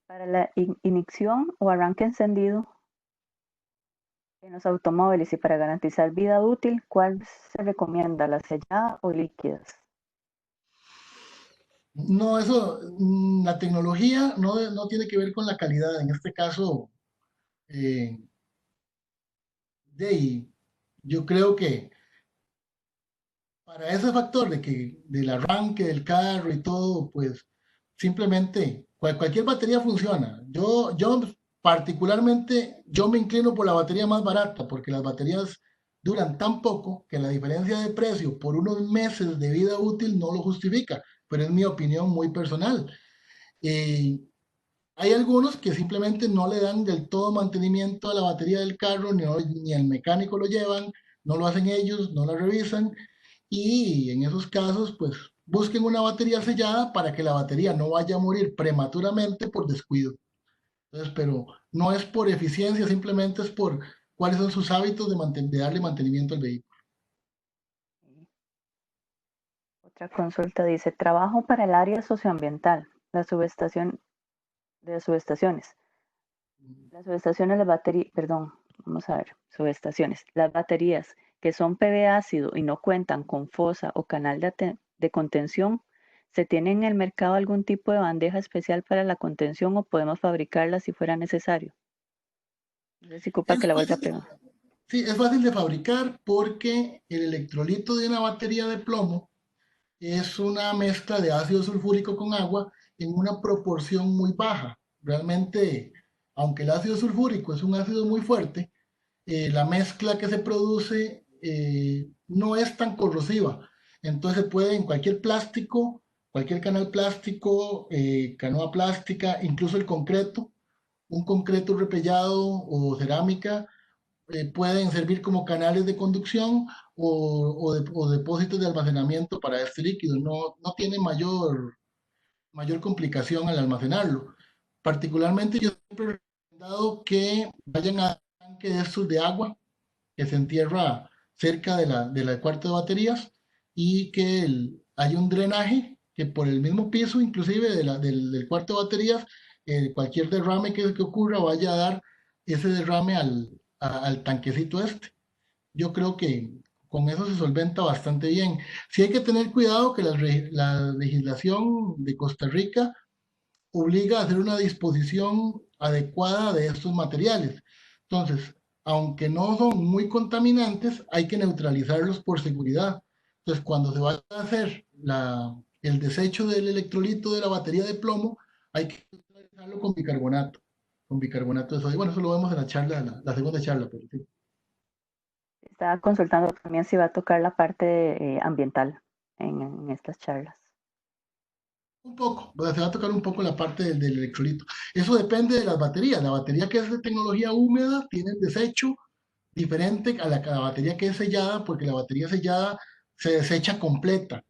Para la ignición o arranque encendido, En los automóviles y para garantizar vida útil, ¿cuál se recomienda, la sellada o líquidas? No, eso, la tecnología no tiene que ver con la calidad. En este caso, eh, de ahí, yo creo que para ese factor del arranque del carro y todo, pues simplemente cualquier batería funciona. Yo particularmente, yo me inclino por la batería más barata porque las baterías duran tan poco que la diferencia de precio por unos meses de vida útil no lo justifica, pero es mi opinión muy personal. Eh, Hay algunos que simplemente no le dan del todo mantenimiento a la batería del carro, ni el mecánico lo llevan, no lo hacen ellos, no la revisan y en esos casos pues busquen una batería sellada para que la batería no vaya a morir prematuramente por descuido. Entonces, pero no es por eficiencia, simplemente es por cuáles son sus hábitos de darle mantenimiento al vehículo. Otra consulta dice, trabajo para el área socioambiental, la subestación de subestaciones. Las subestaciones, las baterías, perdón, vamos a ver, subestaciones. Las baterías que son PV ácido y no cuentan con fosa o canal de contención, ¿se tiene en el mercado algún tipo de bandeja especial para la contención o podemos fabricarla si fuera necesario? No sé si ocupa que Es la vuelva a fácil preguntar. sí, es fácil de fabricar porque el electrolito de una batería de plomo es una mezcla de ácido sulfúrico con agua en una proporción muy baja. Realmente, aunque el ácido sulfúrico es un ácido muy fuerte, la mezcla que se produce no es tan corrosiva. Entonces puede en cualquier plástico, cualquier canal plástico, canoa plástica, incluso el concreto, un concreto repellado o cerámica, pueden servir como canales de conducción o depósitos de almacenamiento para este líquido. No tiene mayor complicación al almacenarlo. Particularmente yo siempre he recomendado que vayan a tanque de estos de agua que se entierra cerca de la cuarto de baterías y que hay un drenaje que por el mismo piso, inclusive del cuarto de baterías, cualquier derrame que ocurra vaya a dar ese derrame al tanquecito este. Yo creo que con eso se solventa bastante bien. Sí hay que tener cuidado que la legislación de Costa Rica obliga a hacer una disposición adecuada de estos materiales. Entonces, aunque no son muy contaminantes, hay que neutralizarlos por seguridad. Entonces, cuando se va a hacer el desecho del electrolito de la batería de plomo, hay que neutralizarlo con bicarbonato de sodio. Bueno, eso lo vemos en la charla, la segunda charla, pero sí. Estaba consultando también si va a tocar la parte ambiental en estas charlas. Un poco, se va a tocar un poco la parte del electrolito. Eso depende de las baterías. La batería que es de tecnología húmeda tiene el desecho diferente a la batería que es sellada, porque la batería sellada se desecha completa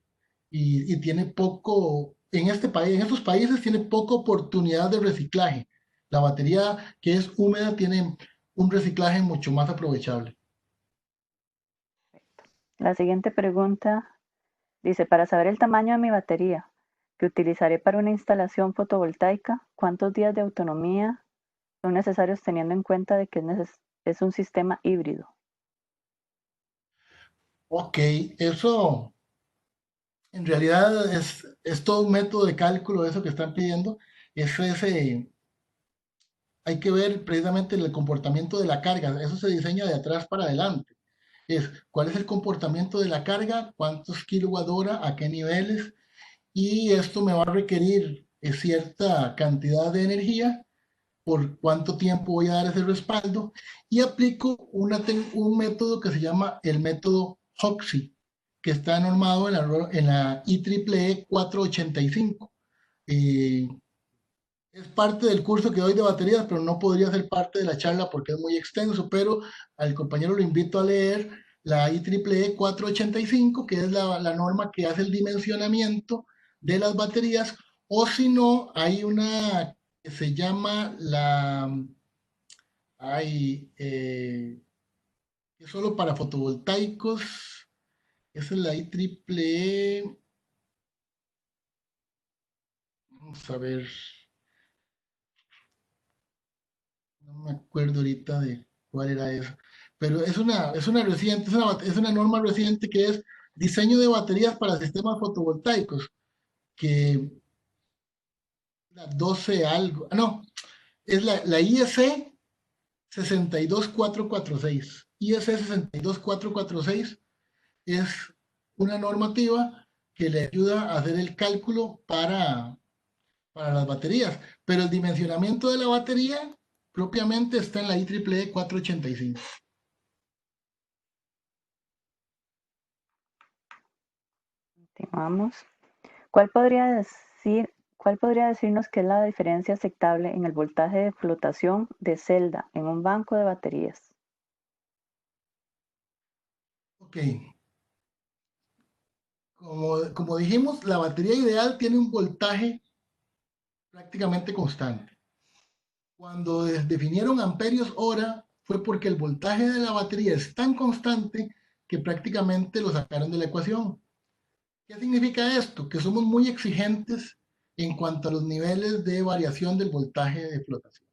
y tiene poco, en este país, en estos países tiene poca oportunidad de reciclaje. La batería que es húmeda tiene un reciclaje mucho más aprovechable. La siguiente pregunta dice, para saber el tamaño de mi batería que utilizaré para una instalación fotovoltaica, ¿cuántos días de autonomía son necesarios teniendo en cuenta de que es un sistema híbrido? Ok, eso en realidad es todo un método de cálculo, eso que están pidiendo. Hay que ver precisamente el comportamiento de la carga. Eso se diseña de atrás para adelante. Es cuál es el comportamiento de la carga, cuántos kilowatt hora, a qué niveles, y esto me va a requerir cierta cantidad de energía, por cuánto tiempo voy a dar ese respaldo, y aplico un método que se llama el método HOXI, que está normado en la IEEE 485. Eh, es parte del curso que doy de baterías, pero no podría ser parte de la charla porque es muy extenso, pero al compañero lo invito a leer la IEEE 485, que es la norma que hace el dimensionamiento de las baterías, o si no, hay una que se llama que es solo para fotovoltaicos, esa es la IEEE, vamos a ver, no me acuerdo ahorita de cuál era esa, pero es una reciente, es una norma reciente que es diseño de baterías para sistemas fotovoltaicos, que la 12 algo, no, es la IEC 62446. IEC 62446 es una normativa que le ayuda a hacer el cálculo para las baterías, pero el dimensionamiento de la batería propiamente está en la IEEE 485. Continuamos. ¿Cuál podría decirnos qué es la diferencia aceptable en el voltaje de flotación de celda en un banco de baterías? Ok, como dijimos, la batería ideal tiene un voltaje prácticamente constante. Cuando definieron amperios hora fue porque el voltaje de la batería es tan constante que prácticamente lo sacaron de la ecuación. ¿Qué significa esto? Que somos muy exigentes en cuanto a los niveles de variación del voltaje de flotación.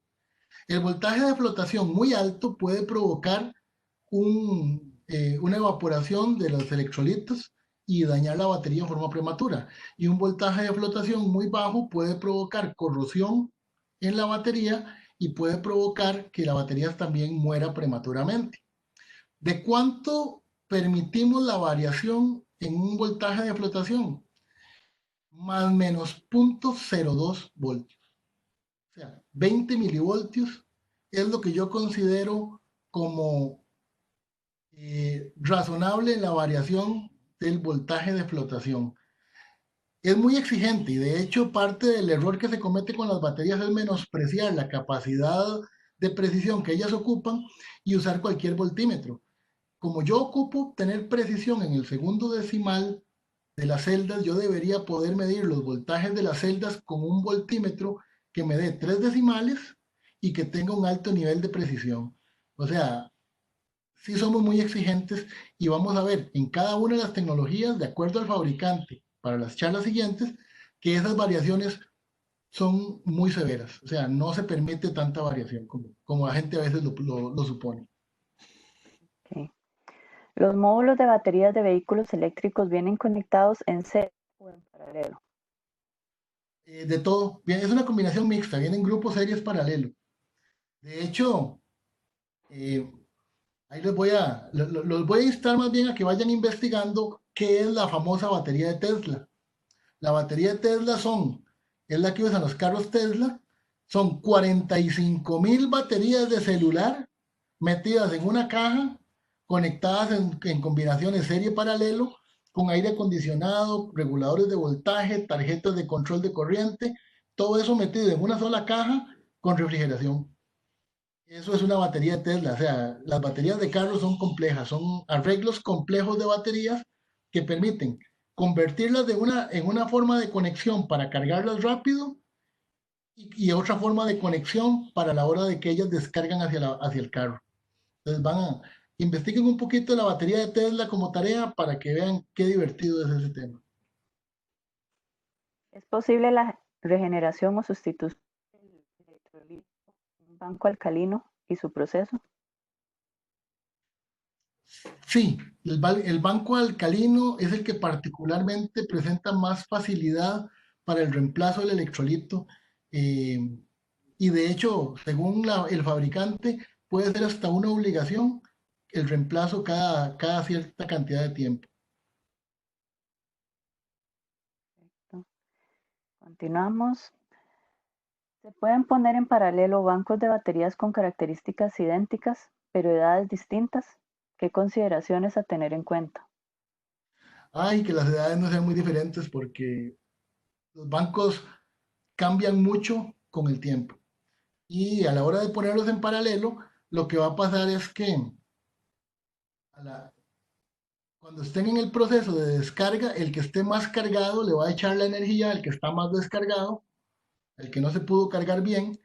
El voltaje de flotación muy alto puede provocar una evaporación de los electrolitos y dañar la batería en forma prematura. Y un voltaje de flotación muy bajo puede provocar corrosión en la batería y puede provocar que la batería también muera prematuramente. ¿De cuánto permitimos la variación en un voltaje de flotación? Más o menos 0.02 voltios. O sea, 20 milivoltios es lo que yo considero como razonable la variación del voltaje de flotación. Es muy exigente y de hecho parte del error que se comete con las baterías es menospreciar la capacidad de precisión que ellas ocupan y usar cualquier voltímetro. Como yo ocupo tener precisión en el segundo decimal de las celdas, yo debería poder medir los voltajes de las celdas con un voltímetro que me dé 3 decimales y que tenga un alto nivel de precisión. O sea, sí somos muy exigentes y vamos a ver en cada una de las tecnologías, de acuerdo al fabricante, para las charlas siguientes, que esas variaciones son muy severas. O sea, no se permite tanta variación como la gente a veces lo supone. Okay. Los módulos de baterías de vehículos eléctricos vienen conectados en serie o en paralelo. De todo, bien, es una combinación mixta, vienen grupos series paralelos. De hecho, ahí los voy a instar más bien a que vayan investigando qué es la famosa batería de Tesla. La batería de Tesla es la que usan los carros Tesla, son 45.000 baterías de celular metidas en una caja, conectadas en combinaciones serie paralelo, con aire acondicionado, reguladores de voltaje, tarjetas de control de corriente, todo eso metido en una sola caja con refrigeración. Eso es una batería de Tesla, o sea, las baterías de carros son complejas, son arreglos complejos de baterías que permiten convertirlas en una forma de conexión para cargarlas rápido y otra forma de conexión para la hora de que ellas descargan hacia el carro. Entonces investiguen un poquito la batería de Tesla como tarea para que vean qué divertido es ese tema. ¿Es posible la regeneración o sustitución del electrolito en un banco alcalino y su proceso? Sí, el banco alcalino es el que particularmente presenta más facilidad para el reemplazo del electrolito eh, y de hecho, según el fabricante, puede ser hasta una obligación el reemplazo cada cierta cantidad de tiempo. Continuamos. ¿Se pueden poner en paralelo bancos de baterías con características idénticas, pero edades distintas? ¿Qué consideraciones a tener en cuenta? Ay, que las edades no sean muy diferentes porque los bancos cambian mucho con el tiempo. Y a la hora de ponerlos en paralelo, lo que va a pasar es que cuando estén en el proceso de descarga, el que esté más cargado le va a echar la energía al que está más descargado, el que no se pudo cargar bien.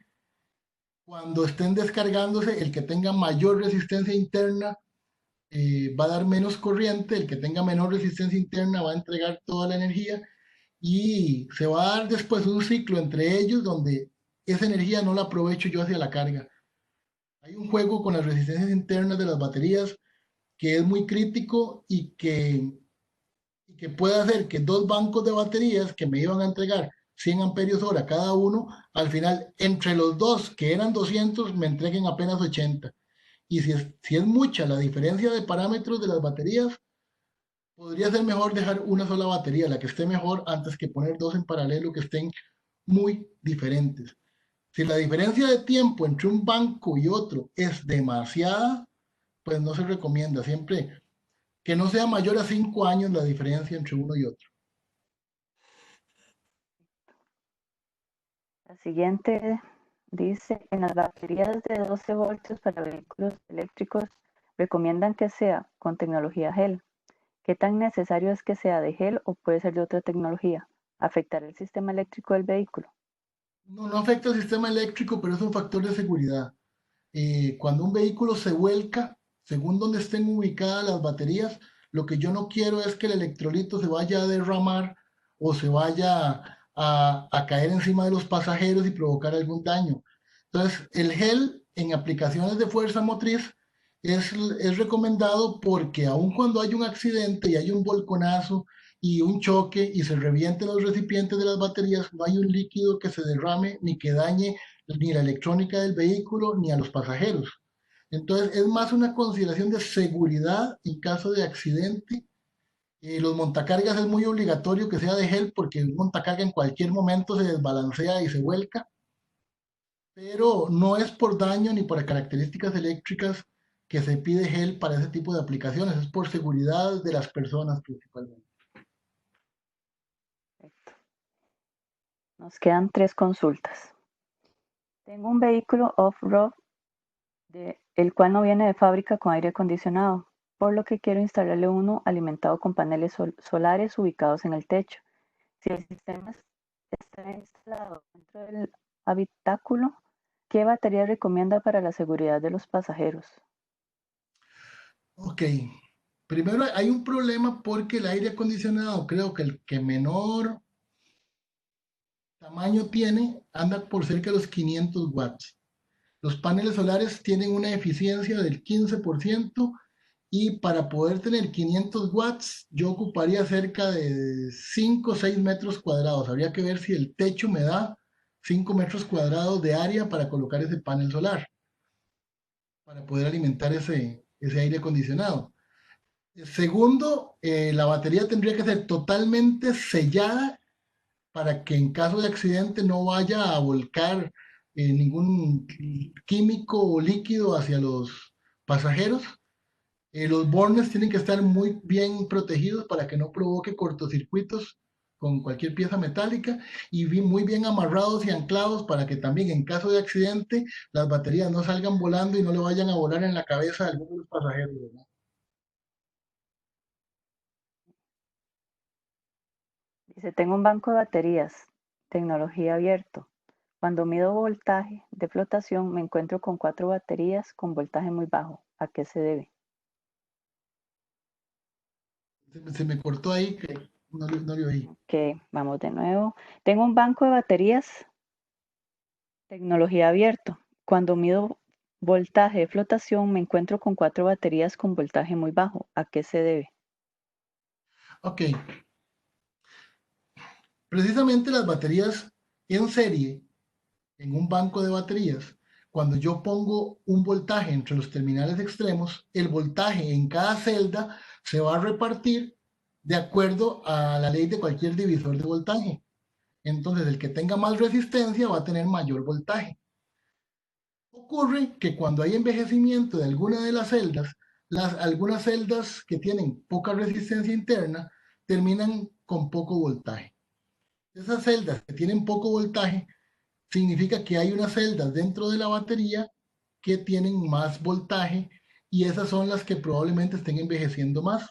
Cuando estén descargándose, el que tenga mayor resistencia interna va a dar menos corriente, el que tenga menor resistencia interna va a entregar toda la energía y se va a dar después un ciclo entre ellos donde esa energía no la aprovecho yo hacia la carga. Hay un juego con las resistencias internas de las baterías que es muy crítico y que puede hacer que dos bancos de baterías que me iban a entregar 100 amperios hora cada uno, al final, entre los dos, que eran 200, me entreguen apenas 80. Y si es mucha la diferencia de parámetros de las baterías, podría ser mejor dejar una sola batería, la que esté mejor, antes que poner dos en paralelo que estén muy diferentes. Si la diferencia de tiempo entre un banco y otro es demasiada, pues no se recomienda. Siempre que no sea mayor a 5 años la diferencia entre uno y otro. La siguiente dice, en las baterías de 12 voltios para vehículos eléctricos, recomiendan que sea con tecnología GEL. ¿Qué tan necesario es que sea de GEL o puede ser de otra tecnología? ¿Afectará el sistema eléctrico del vehículo? No, no afecta al sistema eléctrico, pero es un factor de seguridad. Cuando un vehículo se vuelca, según donde estén ubicadas las baterías, lo que yo no quiero es que el electrolito se vaya a derramar o se vaya a caer encima de los pasajeros y provocar algún daño. Entonces, el gel en aplicaciones de fuerza motriz es recomendado porque aun cuando hay un accidente y hay un volconazo y un choque y se revienten los recipientes de las baterías, no hay un líquido que se derrame ni que dañe ni la electrónica del vehículo ni a los pasajeros. Entonces es más una consideración de seguridad en caso de accidente. Los montacargas es muy obligatorio que sea de gel porque un montacarga en cualquier momento se desbalancea y se vuelca, pero no es por daño ni por características eléctricas que se pide gel para ese tipo de aplicaciones, es por seguridad de las personas principalmente. Perfecto. Nos quedan 3 consultas. Tengo un vehículo off-road el cual no viene de fábrica con aire acondicionado, por lo que quiero instalarle uno alimentado con paneles solares ubicados en el techo. Si el sistema está instalado dentro del habitáculo, ¿qué batería recomienda para la seguridad de los pasajeros? Ok, primero hay un problema porque el aire acondicionado, creo que el que menor tamaño tiene, anda por cerca de los 500 watts. Los paneles solares tienen una eficiencia del 15% y para poder tener 500 watts yo ocuparía cerca de 5 o 6 metros cuadrados. Habría que ver si el techo me da 5 metros cuadrados de área para colocar ese panel solar, para poder alimentar ese aire acondicionado. Segundo, la batería tendría que ser totalmente sellada para que en caso de accidente no vaya a volcar ningún químico o líquido hacia los pasajeros. Los bornes tienen que estar muy bien protegidos para que no provoque cortocircuitos con cualquier pieza metálica y muy bien amarrados y anclados para que también en caso de accidente las baterías no salgan volando y no le vayan a volar en la cabeza a algunos de los pasajeros, ¿verdad? Dice, tengo un banco de baterías, tecnología abierto. Cuando mido voltaje de flotación me encuentro con 4 baterías con voltaje muy bajo. ¿A qué se debe? Se me cortó ahí, que no le oí. Ok, vamos de nuevo. Tengo un banco de baterías, tecnología abierto. Cuando mido voltaje de flotación me encuentro con 4 baterías con voltaje muy bajo. ¿A qué se debe? Ok, precisamente las baterías en serie, en un banco de baterías, cuando yo pongo un voltaje entre los terminales extremos, el voltaje en cada celda se va a repartir de acuerdo a la ley de cualquier divisor de voltaje. Entonces, el que tenga más resistencia va a tener mayor voltaje. Ocurre que cuando hay envejecimiento de alguna de las celdas, algunas celdas que tienen poca resistencia interna terminan con poco voltaje. Esas celdas que tienen poco voltaje significa que hay unas celdas dentro de la batería que tienen más voltaje y esas son las que probablemente estén envejeciendo más.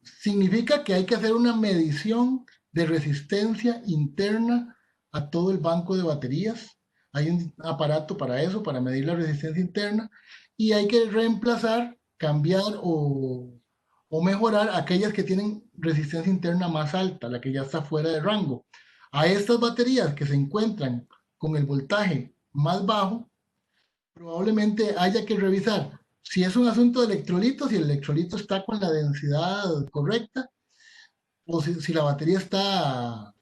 Significa que hay que hacer una medición de resistencia interna a todo el banco de baterías. Hay un aparato para eso, para medir la resistencia interna, y hay que reemplazar, cambiar o mejorar aquellas que tienen resistencia interna más alta, la que ya está fuera de rango. A estas baterías que se encuentran con el voltaje más bajo, probablemente haya que revisar si es un asunto de electrolitos, si el electrolito está con la densidad correcta, o si la batería está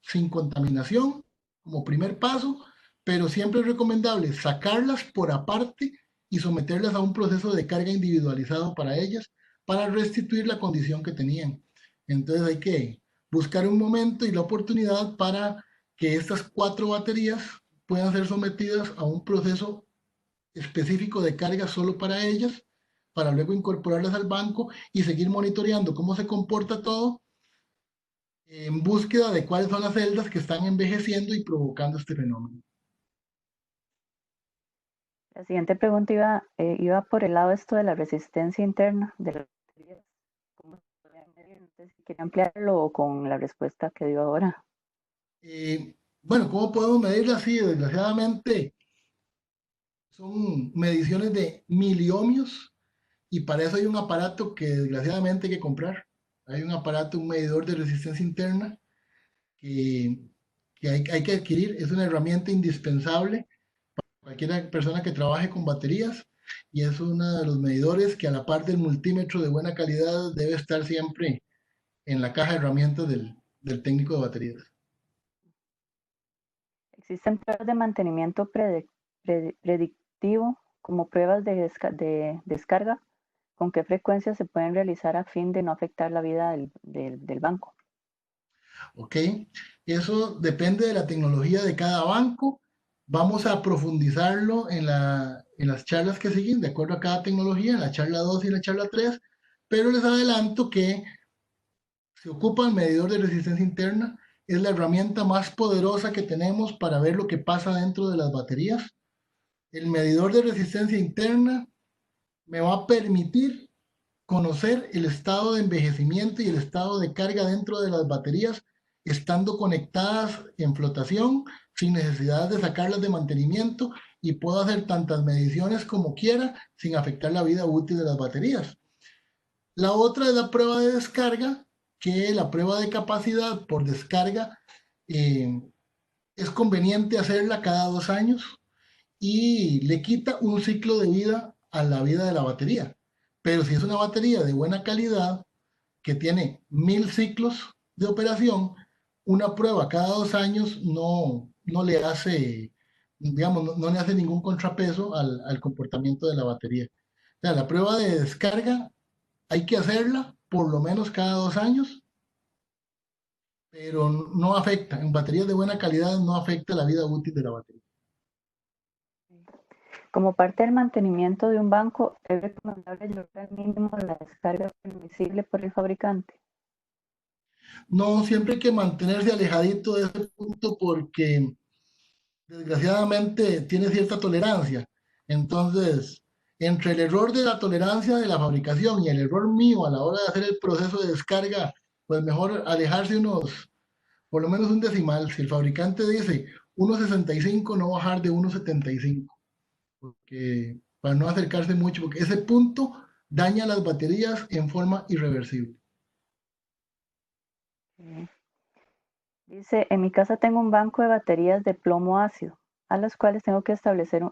sin contaminación como primer paso, pero siempre es recomendable sacarlas por aparte y someterlas a un proceso de carga individualizado para ellas para restituir la condición que tenían. Entonces hay que buscar un momento y la oportunidad para que estas 4 baterías puedan ser sometidas a un proceso específico de carga solo para ellas, para luego incorporarlas al banco y seguir monitoreando cómo se comporta todo en búsqueda de cuáles son las celdas que están envejeciendo y provocando este fenómeno. La siguiente pregunta iba por el lado esto de la resistencia interna de las baterías. ¿Cómo se podría medir? No sé si quiere ampliarlo con la respuesta que dio ahora. Bueno, ¿cómo podemos medirla así? Desgraciadamente son mediciones de miliohmios y para eso hay un aparato que desgraciadamente hay que comprar. Hay un aparato, un medidor de resistencia interna que, hay que adquirir. Es una herramienta indispensable para cualquier persona que trabaje con baterías y es uno de los medidores que a la par del multímetro de buena calidad debe estar siempre en la caja de herramientas del técnico de baterías. ¿Existen pruebas de mantenimiento predictivo como pruebas de descarga? ¿Con qué frecuencia se pueden realizar a fin de no afectar la vida del banco? ¿Ok? Eso depende de la tecnología de cada banco. Vamos a profundizarlo en las charlas que siguen, de acuerdo a cada tecnología, en la charla 2 y en la charla 3, pero les adelanto que se ocupa el medidor de resistencia interna, es la herramienta más poderosa que tenemos para ver lo que pasa dentro de las baterías. El medidor de resistencia interna me va a permitir conocer el estado de envejecimiento y el estado de carga dentro de las baterías, estando conectadas en flotación, sin necesidad de sacarlas de mantenimiento, y puedo hacer tantas mediciones como quiera sin afectar la vida útil de las baterías. La otra es la prueba de descarga, que la prueba de capacidad por descarga es conveniente hacerla cada 2 años y le quita un ciclo de vida a la vida de la batería. Pero si es una batería de buena calidad, que tiene 1000 ciclos de operación, una prueba cada 2 años no le hace, digamos, no le hace ningún contrapeso al comportamiento de la batería. O sea, la prueba de descarga hay que hacerla por lo menos cada 2 años, pero no afecta, en baterías de buena calidad no afecta la vida útil de la batería. Como parte del mantenimiento de un banco, ¿es recomendable llevar al mínimo la descarga permisible por el fabricante? No, siempre hay que mantenerse alejadito de ese punto porque desgraciadamente tiene cierta tolerancia. Entonces, entre el error de la tolerancia de la fabricación y el error mío a la hora de hacer el proceso de descarga, pues mejor alejarse por lo menos un decimal. Si el fabricante dice 1.65, no bajar de 1.75, porque para no acercarse mucho, porque ese punto daña las baterías en forma irreversible. Dice, en mi casa tengo un banco de baterías de plomo ácido, a las cuales tengo que establecer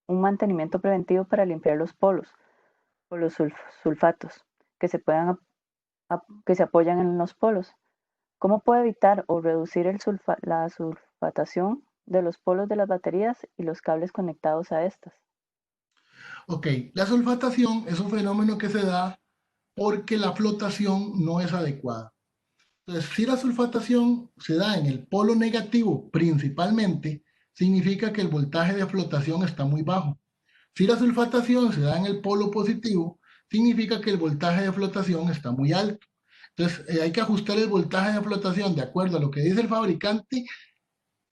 un mantenimiento preventivo para limpiar los polos o los sulfatos que se apoyan en los polos. ¿Cómo puedo evitar o reducir la sulfatación de los polos de las baterías y los cables conectados a estas? Ok, la sulfatación es un fenómeno que se da porque la flotación no es adecuada. Entonces, si la sulfatación se da en el polo negativo principalmente, significa que el voltaje de flotación está muy bajo. Si la sulfatación se da en el polo positivo, significa que el voltaje de flotación está muy alto. Entonces, hay que ajustar el voltaje de flotación de acuerdo a lo que dice el fabricante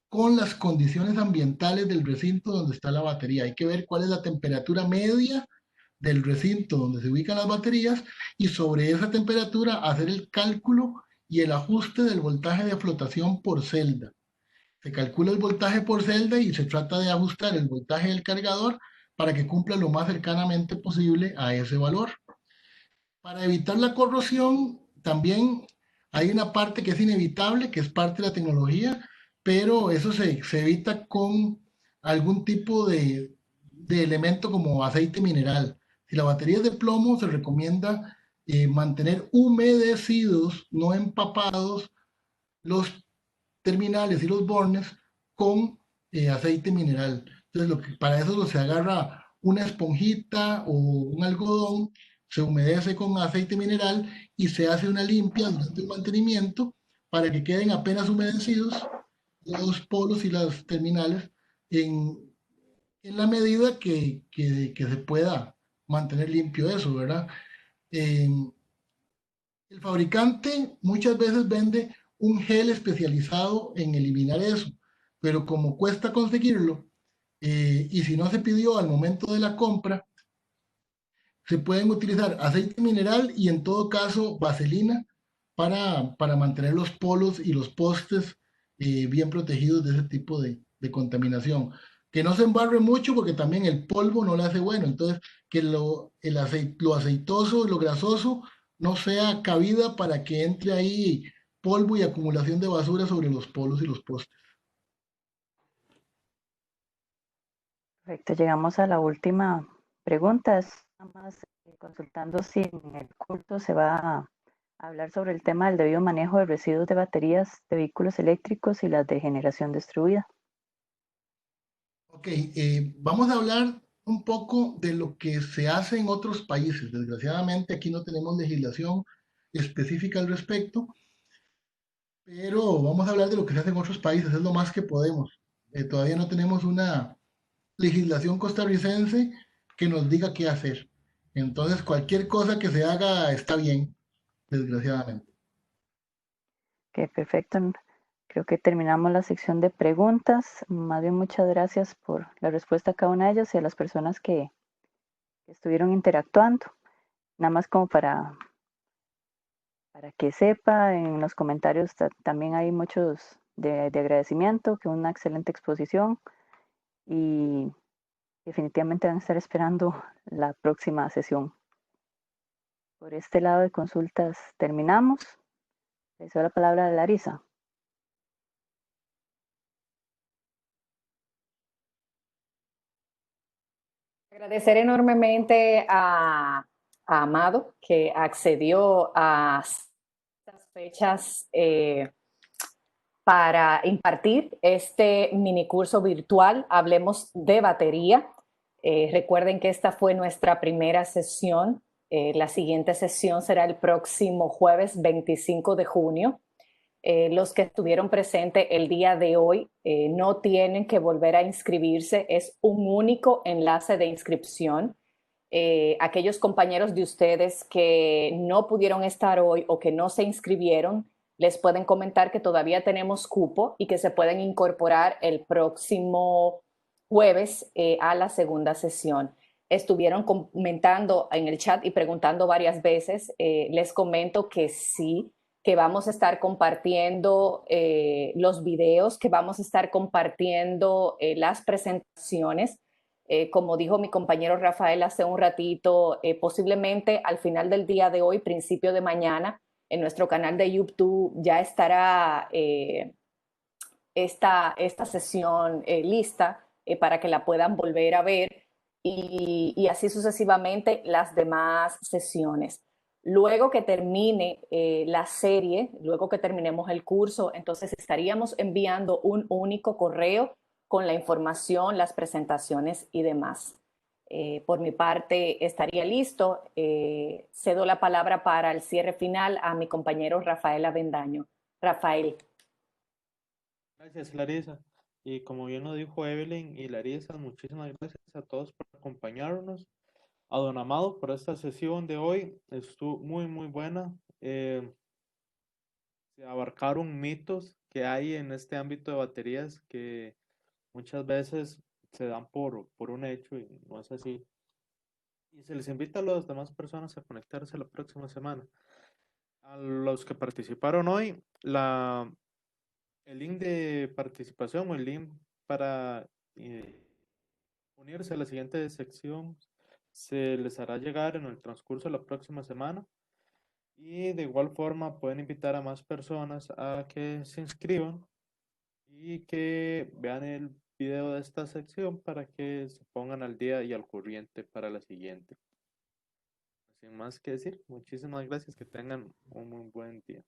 con las condiciones ambientales del recinto donde está la batería. Hay que ver cuál es la temperatura media del recinto donde se ubican las baterías y sobre esa temperatura hacer el cálculo y el ajuste del voltaje de flotación por celda. Se calcula el voltaje por celda y se trata de ajustar el voltaje del cargador para que cumpla lo más cercanamente posible a ese valor. Para evitar la corrosión, también hay una parte que es inevitable, que es parte de la tecnología, pero eso se evita con algún tipo de elemento como aceite mineral. Si la batería es de plomo, se recomienda mantener humedecidos, no empapados, los terminales y los bornes con aceite mineral. Entonces, para eso se agarra una esponjita o un algodón, se humedece con aceite mineral y se hace una limpia durante el mantenimiento para que queden apenas humedecidos los polos y las terminales en, en la medida que se pueda mantener limpio eso, ¿verdad? Eh, el fabricante muchas veces vende un gel especializado en eliminar eso, pero como cuesta conseguirlo, y si no se pidió al momento de la compra, se pueden utilizar aceite mineral y en todo caso vaselina para mantener los polos y los postes bien protegidos de ese tipo de contaminación. Que no se embarre mucho porque también el polvo no le hace bueno. Entonces, que lo aceitoso y lo grasoso no sea cabida para que entre ahí polvo y acumulación de basura sobre los polos y los postes. Perfecto, llegamos a la última pregunta. Es nada más consultando si en el curso se va a hablar sobre el tema del debido manejo de residuos de baterías de vehículos eléctricos y las de generación distribuida. Ok, vamos a hablar un poco de lo que se hace en otros países. Desgraciadamente aquí no tenemos legislación específica al respecto, pero vamos a hablar de lo que se hace en otros países, es lo más que podemos. Todavía no tenemos una legislación costarricense que nos diga qué hacer. Entonces, cualquier cosa que se haga está bien, desgraciadamente. Ok, perfecto. Creo que terminamos la sección de preguntas. Más bien, muchas gracias por la respuesta a cada una de ellas y a las personas que estuvieron interactuando. Nada más como para que sepa, en los comentarios también hay muchos de agradecimiento, que una excelente exposición y definitivamente van a estar esperando la próxima sesión. Por este lado de consultas terminamos. Le doy la palabra a Larisa. Agradecer enormemente a Amado que accedió a estas fechas para impartir este minicurso virtual. Hablemos de batería. Recuerden que esta fue nuestra primera sesión. La siguiente sesión será el próximo jueves 25 de junio. Los que estuvieron presentes el día de hoy no tienen que volver a inscribirse, es un único enlace de inscripción. Aquellos compañeros de ustedes que no pudieron estar hoy o que no se inscribieron, les pueden comentar que todavía tenemos cupo y que se pueden incorporar el próximo jueves a la segunda sesión. Estuvieron comentando en el chat y preguntando varias veces. Les comento que sí, que vamos a estar compartiendo los videos, que vamos a estar compartiendo las presentaciones. Como dijo mi compañero Rafael hace un ratito, posiblemente al final del día de hoy, principio de mañana, en nuestro canal de YouTube ya estará esta sesión lista para que la puedan volver a ver y así sucesivamente las demás sesiones. Luego que termine la serie, luego que terminemos el curso, entonces estaríamos enviando un único correo con la información, las presentaciones y demás. Por mi parte estaría listo. Cedo la palabra para el cierre final a mi compañero Rafael Avendaño. Rafael. Gracias, Larisa. Y como bien lo dijo Evelyn y Larisa, muchísimas gracias a todos por acompañarnos. A don Amado por esta sesión de hoy. Estuvo muy, muy buena. Se abarcaron mitos que hay en este ámbito de baterías que muchas veces se dan por un hecho y no es así. Y se les invita a las demás personas a conectarse la próxima semana. A los que participaron hoy, el link de participación o el link para unirse a la siguiente sección se les hará llegar en el transcurso de la próxima semana. Y de igual forma pueden invitar a más personas a que se inscriban y que vean el video de esta sección para que se pongan al día y al corriente para la siguiente. Sin más que decir, muchísimas gracias, que tengan un muy buen día.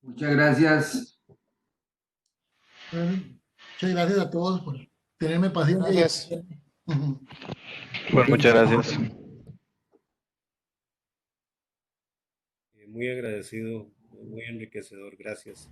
Muchas gracias. Muchas gracias a todos por tenerme paciencia. Gracias. Ujú. Bueno, muchas gracias. Muy agradecido, muy enriquecedor. Gracias.